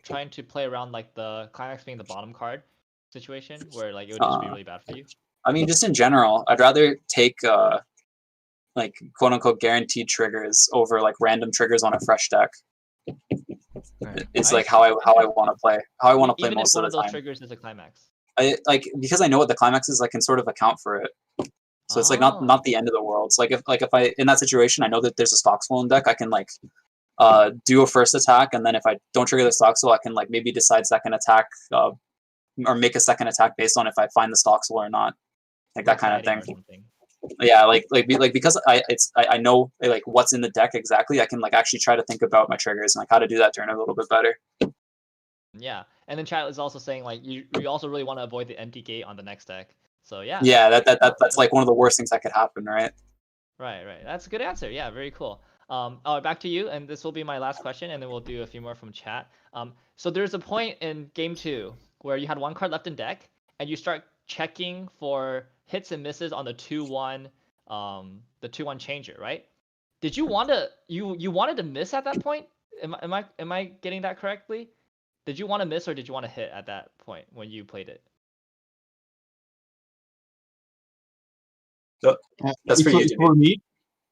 trying to play around like the climax being the bottom card situation, where like it would just be really bad for you. I mean, just in general, I'd rather take like quote unquote guaranteed triggers over like random triggers on a fresh deck. Okay. It's I like see. how I want to play. How I want to play Even if most one of of the those time. triggers is a climax. I like because I know what the climax is. I can sort of account for it. So it's like Oh. not the end of the world. It's like if I in that situation I know that there's a stock swell in deck, I can like do a first attack, and then if I don't trigger the stock swell, I can like maybe decide second attack or make a second attack based on if I find the stock swell or not, like that kind of thing. Or something. Yeah, like because I know like what's in the deck exactly, I can like actually try to think about my triggers and like how to do that turn a little bit better. Yeah, and then chat is also saying like you also really want to avoid the empty gate on the next deck. So yeah. Yeah, that's like one of the worst things that could happen, right? Right. That's a good answer. Yeah, very cool. Back to you, and this will be my last question, and then we'll do a few more from chat. So there's a point in game 2 where you had one card left in deck, and you start checking for hits and misses on the 2/1, the 2/1 changer, right? Did you want to you wanted to miss at that point? Am I getting that correctly? Did you want to miss or did you want to hit at that point when you played it? That's for you, It's David. for me.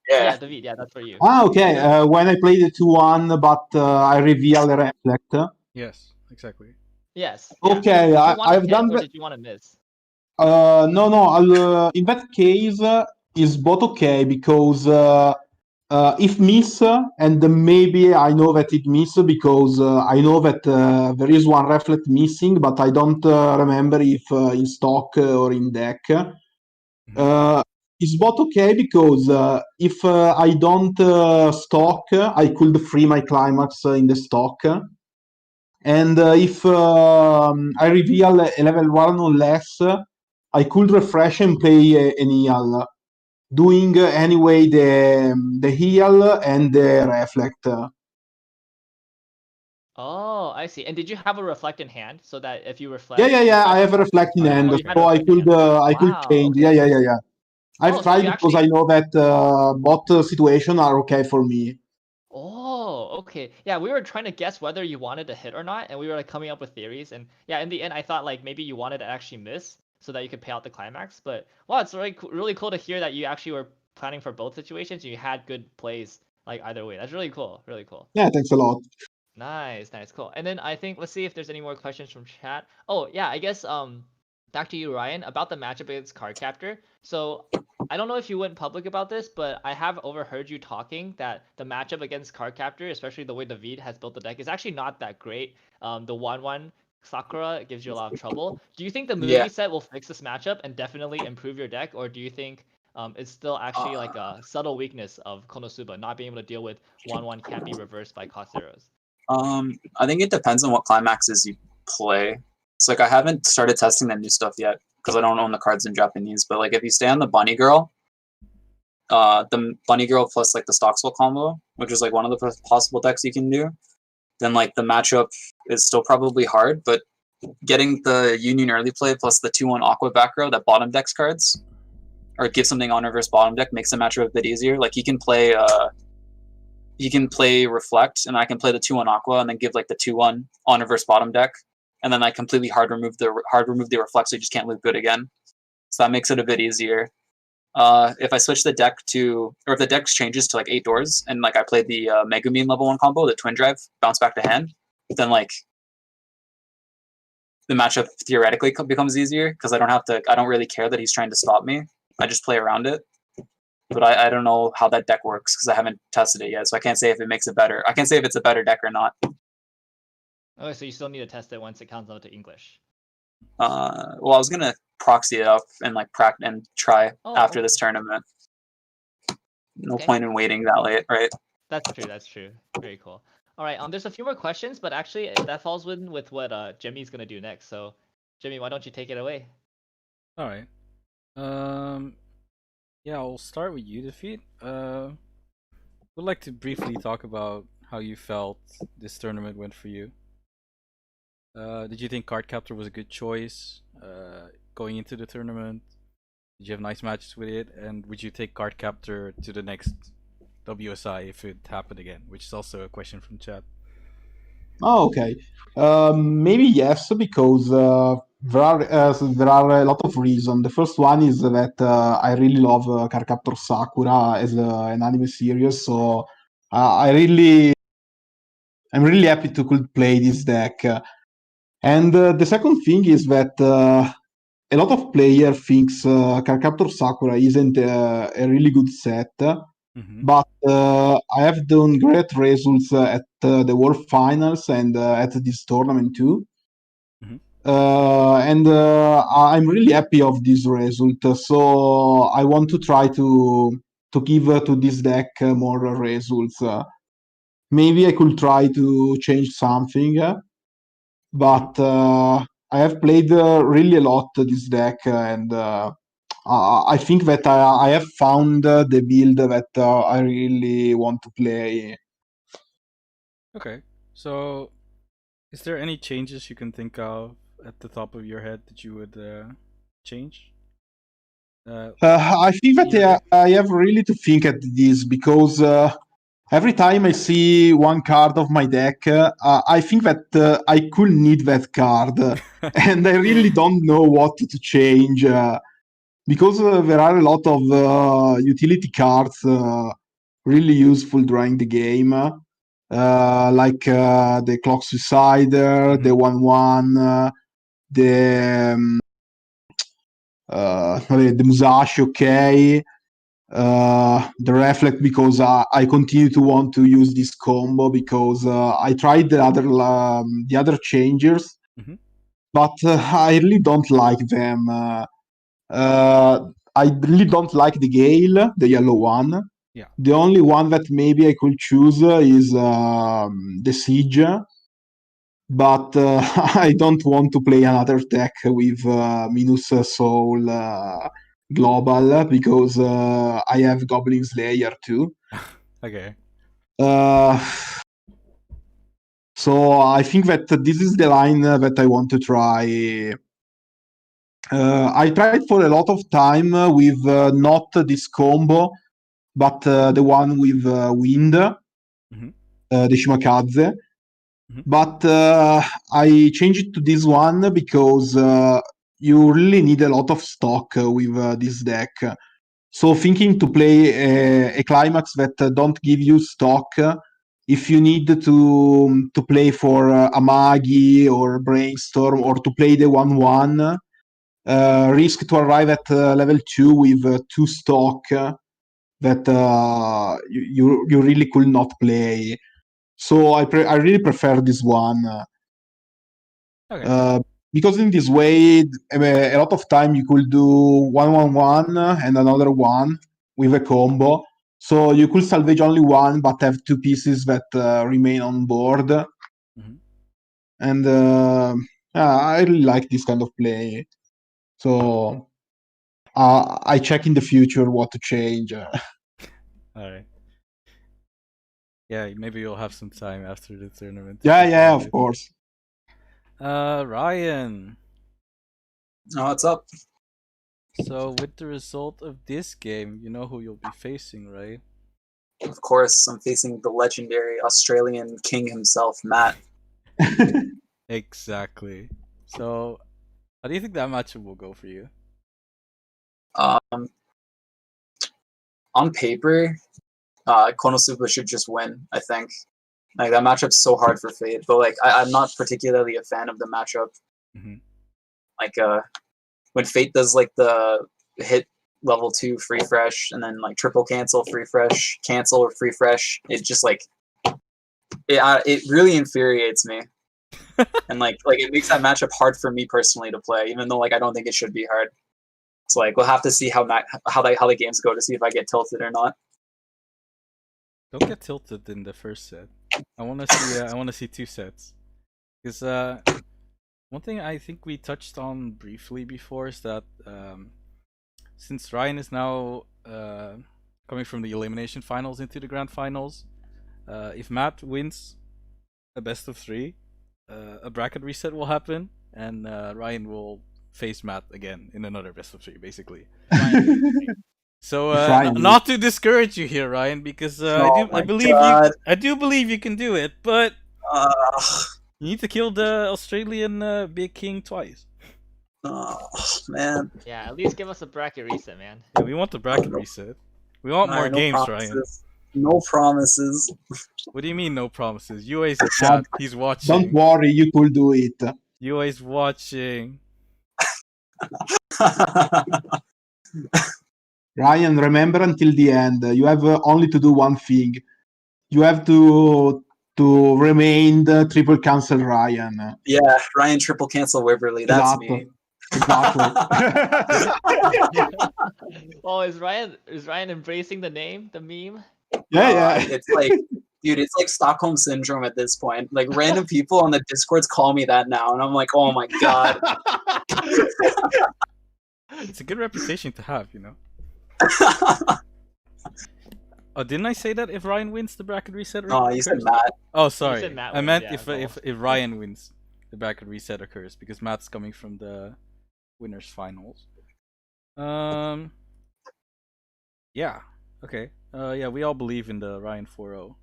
Yeah, David. Yeah, that's for you. Okay. When I played the 2-1, but I reveal the reflect. Yes, exactly. Yes. Yeah. Okay, Did you want to I've hit done or that. did you want to miss? No. In that case, is both okay because if miss, and maybe I know that it miss because I know that there is one reflect missing, but I don't remember if in stock or in deck. It's both okay because if I don't stock, I could free my climax in the stock. And if I reveal a level 1 or less, I could refresh and play an heal, doing anyway the heal and the reflect. Oh, I see. And did you have a reflect in hand so that if you reflect, Yeah. I refresh? have a reflect in hand, Oh, you had so a I reflect in could hand. I could Wow. change. Okay. Yeah. I've Oh, so tried you because I actually. know that both situation are okay for me. Oh, okay. Yeah, we were trying to guess whether you wanted to hit or not, and we were like coming up with theories. And yeah, in the end, I thought like maybe you wanted to actually miss so that you could pay out the climax. But wow, it's really cool to hear that you actually were planning for both situations. And you had good plays like either way. That's really cool. Really cool. Yeah, thanks a lot. Nice, cool. And then I think let's see if there's any more questions from chat. Oh yeah, I guess back to you, Ryan, about the matchup against Cardcaptor. So I don't know if you went public about this, but I have overheard you talking that the matchup against Cardcaptor, especially the way David has built the deck, is actually not that great. The 1/1 Sakura gives you a lot of trouble. Do you think the movie Yeah. set will fix this matchup and definitely improve your deck, or do you think it's still actually like a subtle weakness of Konosuba, not being able to deal with 1/1 can't be reversed by cost zeros? I think it depends on what climaxes you play. It's like I haven't started testing that new stuff yet because I don't own the cards in Japanese. But like if you stay on the Bunny Girl, the Bunny Girl plus like the Stockswell combo, which is like one of the possible decks you can do, then like the matchup is still probably hard. But getting the Union early play plus the 2/1 Aqua back row that bottom decks cards, or give something on reverse bottom deck makes the matchup a bit easier. Like he can play Reflect, and I can play the 2/1 Aqua, and then give like the 2/1 on reverse bottom deck, and then I completely hard remove the Reflect, so you just can't live good again. So that makes it a bit easier. If I switch the deck to, or if the deck changes to like 8 doors, and like I play the Megumin level 1 combo, the Twin Drive, bounce back to hand, then like the matchup theoretically becomes easier because I don't really care that he's trying to stop me. I just play around it. But I don't know how that deck works because I haven't tested it yet, so I can't say if it makes it better. I can't say if it's a better deck or not. Okay, so you still need to test it once it comes out to English. Well, I was gonna proxy it up and like practice and try after this tournament. No point in waiting that late, right? That's true. Very cool. All right, there's a few more questions, but actually that falls in with what Jimmy's gonna do next. So, Jimmy, why don't you take it away? All right. Yeah, I'll start with you, Defeat. Would like to briefly talk about how you felt this tournament went for you. Did you think Cardcaptor was a good choice going into the tournament? Did you have nice matches with it? And would you take Card Captor to the next WSI if it happened again? Which is also a question from chat. Oh, okay. Maybe yes, because there are a lot of reasons. The first one is that I really love Cardcaptor Sakura as an anime series, so I'm really happy to could play this deck. And the second thing is that a lot of player thinks Cardcaptor Sakura isn't a really good set. Mm-hmm. But I have done great results at the World Finals and at this tournament too. Mhm. And I'm really happy of this result. So I want to try to give to this deck more results. Maybe I could try to change something, but I have played really a lot this deck, and I think that I have found the build that I really want to play. Okay. So, is there any changes you can think of at the top of your head that you would change? I think In your that deck? I have really to think at this because every time I see one card of my deck, I think that I could need that card, and I really don't know what to change because there are a lot of utility cards really useful during the game, like the Clock Suicider, the Mhm. 1/1, the the Musashi, okay. The reflect because I continue to want to use this combo because I tried the other changers, Mhm. but I really don't like them. I really don't like the Gale, the yellow one. Yeah. The only one that maybe I could choose is the Siege, but I don't want to play another deck with Minus Soul Global because I have Goblin Slayer too. Okay. Uh, so I think that this is the line that I want to try. I tried for a lot of time with not this combo, but the one with Wind, Mhm. the Shimakaze. Mhm. But I changed it to this one because you really need a lot of stock with this deck. So thinking to play a climax that don't give you stock, if you need to play for a Magi or Brainstorm or to play the 1/1, risk to arrive at level 2 with 2 stock that you really could not play. So I really prefer this one. Okay. Uh, because in this way, a lot of time you could do 1/1 and another one with a combo. So you could salvage only one, but have two pieces that remain on board. Mhm. And I really like this kind of play. So I check in the future what to change. All right. Yeah, maybe you'll have some time after the tournament to think Yeah, about of it. course. Ryan. Oh, what's up? So with the result of this game, you know who you'll be facing, right? Of course, I'm facing the legendary Australian king himself, Matt. Exactly. So, how do you think that matchup will go for you? Um, on paper, Konosuba should just win. I think like that matchup's so hard for Fate, but like I'm not particularly a fan of the matchup. Mhm. Like when Fate does like the hit level 2 free fresh and then like triple cancel free fresh cancel or free fresh, it just like it really infuriates me. And like it makes that matchup hard for me personally to play, even though like I don't think it should be hard. So like we'll have to see how the games go to see if I get tilted or not. Don't get tilted in the first set. I want to see. I want to see two sets. Because one thing I think we touched on briefly before is that since Ryan is now coming from the elimination finals into the grand finals, if Matt wins a best of three, a bracket reset will happen, and Ryan will face Matt again in another best of 3, basically. Ryan, So Ryan, not to discourage you here, Ryan, because Oh I my believe God. I do believe you can do it, but Uh, you need to kill the Australian Big King twice. oh man. yeah, at least give us a bracket reset, man. Yeah, we want the bracket reset. We want more Alright, no games, Ryan. promises. No promises. What do you mean no promises? UA's in But chat. He's don't watching. worry, you could do it. UA's watching. Ryan, remember until the end. You have only to do one thing. You have to remain the triple cancel Ryan. Yeah, Ryan triple cancel Wiverly. That's Esatto. me. Exactly. Oh, is Ryan embracing the name, the meme? yeah. It's like, dude, it's like Stockholm syndrome at this point. Like random people on the Discords call me that now, and I'm like, oh my god. It's a good reputation to have, you know. Oh, didn't I say that if Ryan wins the bracket reset? Oh, you said occurs? Matt. Oh, sorry. said Matt I wins, meant yeah, if Ryan wins, the bracket reset occurs because Matt's coming from the winners finals. Yeah. Okay. Yeah, we all believe in the Ryan 4-0,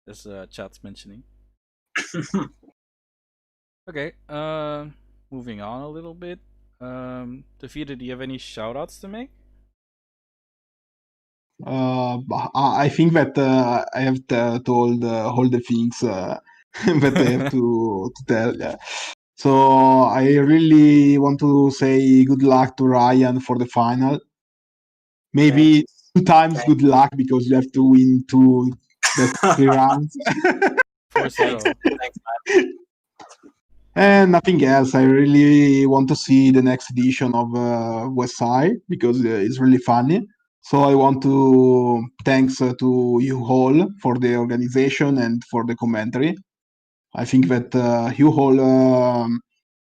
as chat's mentioning. Okay. Moving on a little bit. Davide, do you have any shoutouts to make? I think that I have told all the things that I have to tell. Yeah. So I really want to say good luck to Ryan for the final. Maybe 2 times good luck because you have to win 2 best 3 rounds. 4-0. Thanks, Matt. And nothing else. I really want to see the next edition of WSI because it's really funny. So I want to thanks to you all for the organization and for the commentary. I think that you all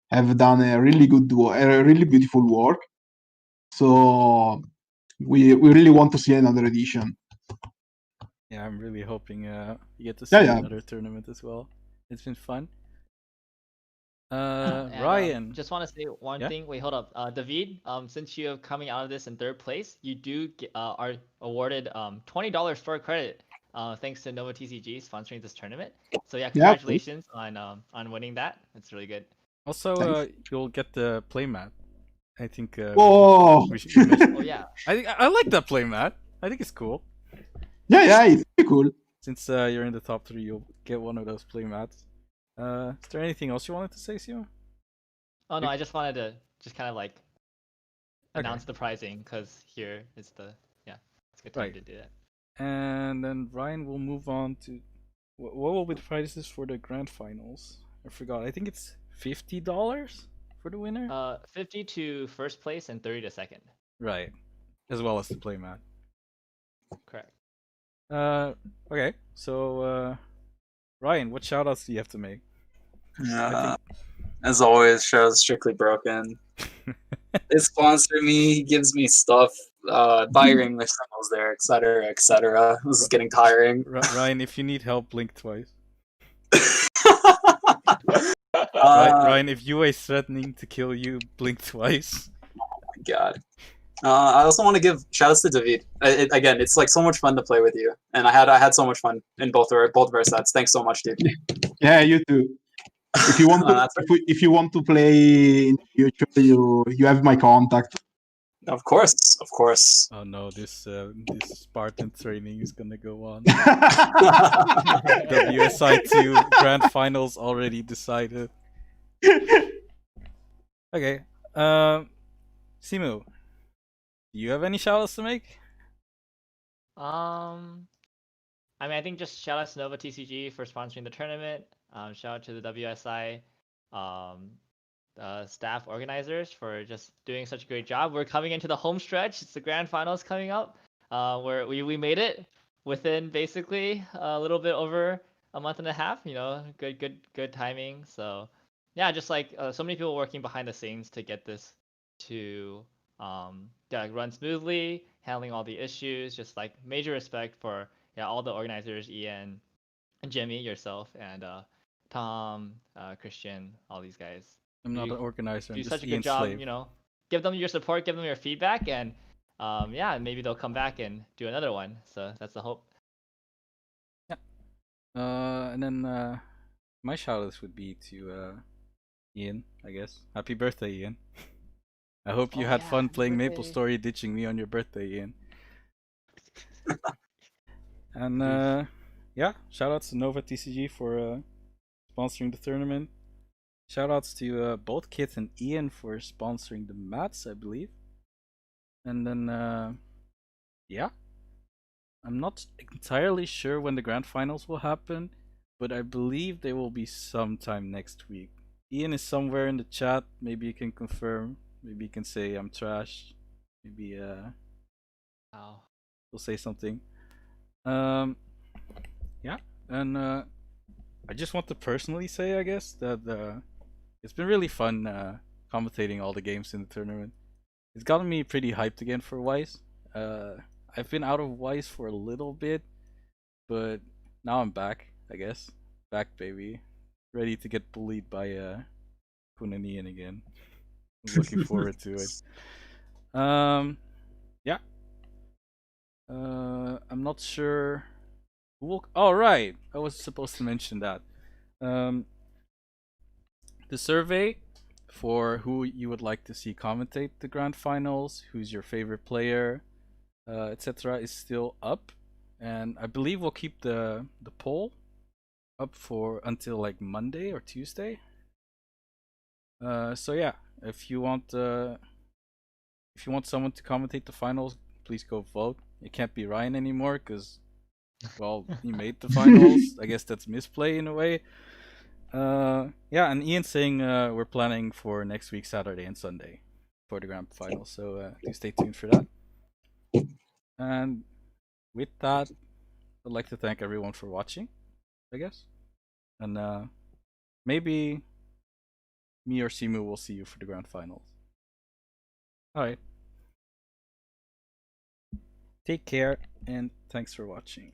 have done a really a really beautiful work. So we really want to see another edition. Yeah, I'm really hoping you get to see Yeah. another tournament as well. It's been fun. And, Ryan. just want to say one Yeah? thing. Wait, hold up. David, since you're coming out of this in 3rd place, you do are awarded $20 store credit. Thanks to NovaTCG sponsoring this tournament. So yeah, congratulations on winning that. It's really good. Also, you'll get the playmat. I think. Oh. We mention. Oh yeah. I like that playmat. I think it's cool. Yeah, it's pretty cool. Since you're in the top 3, you'll get one of those playmats. Is there anything else you wanted to say, Simu? Oh no, I just wanted to just kind of like announce the prizing because here is the it's a good time to do that. And then Ryan will move on to what will be the prizes for the grand finals? I forgot. I think it's $50 for the winner. 50 to 1st place and 30 to 2nd. Right, as well as the playmat. Correct. Okay. So, Ryan, what shoutouts do you have to make? As always, show's Strictly Broken. They sponsor me, he gives me stuff, buy your English singles there, etc., etc. This is getting tiring. Ryan, if you need help, blink twice. Ryan, if UA is threatening to kill you, blink twice. Oh my god. I also want to give shoutouts to David. Again, it's like so much fun to play with you, and I had so much fun in both of our sets. Thanks so much, dude. Yeah, you too. If you want to, if you want to play in the future, you have my contact. Of course, of course. Oh no, this Spartan training is gonna go on. WSI 2 grand finals already decided. Okay, Simu, do you have any shoutouts to make? I mean, I think just shout out to NovaTCG for sponsoring the tournament. Shout out to the WSI staff organizers for just doing such a great job. We're coming into the home stretch. It's the grand finals coming up. Where we made it within basically a little bit over a month and a half. You know, good timing. So yeah, just like so many people working behind the scenes to get this to run smoothly, handling all the issues. Just like major respect for all the organizers, Ian, Jimmy, yourself, and Tom, Christian, all these guys. I'm not You an organizer. I'm do just such a good Ian's job. slave. You know, give them your support, give them your feedback, and yeah, maybe they'll come back and do another one. So that's the hope. And then my shoutouts would be to Ian, I guess. Happy birthday, Ian. I hope you Oh, had yeah, fun happy playing birthday. MapleStory, ditching me on your birthday, Ian. And yeah, shoutouts to NovaTCG for sponsoring the tournament. Shoutouts to both Kit and Ian for sponsoring the mats, I believe. And then yeah, I'm not entirely sure when the grand finals will happen, but I believe they will be sometime next week. Ian is somewhere in the chat. Maybe you can confirm. Maybe you can say I'm trash. Maybe Wow. he'll say something. Yeah, and I just want to personally say, I guess, that it's been really fun commentating all the games in the tournament. It's gotten me pretty hyped again for Weiss. I've been out of Weiss for a little bit, but now I'm back, I guess. Back, baby. Ready to get bullied by Kun and Ian again. I'm looking forward to it. Yeah. I'm not sure. Oh, right. I was supposed to mention that. The survey for who you would like to see commentate the grand finals, who's your favorite player, etc., is still up, and I believe we'll keep the poll up for until like Monday or Tuesday. So yeah, if you want someone to commentate the finals, please go vote. It can't be Ryan anymore because, well, he made the finals. I guess that's misplay in a way. Yeah, and Ian's saying we're planning for next week, Saturday and Sunday, for the grand final. So do stay tuned for that. And with that, I'd like to thank everyone for watching, I guess. And maybe me or Simu will see you for the grand finals. Alright. Take care and thanks for watching.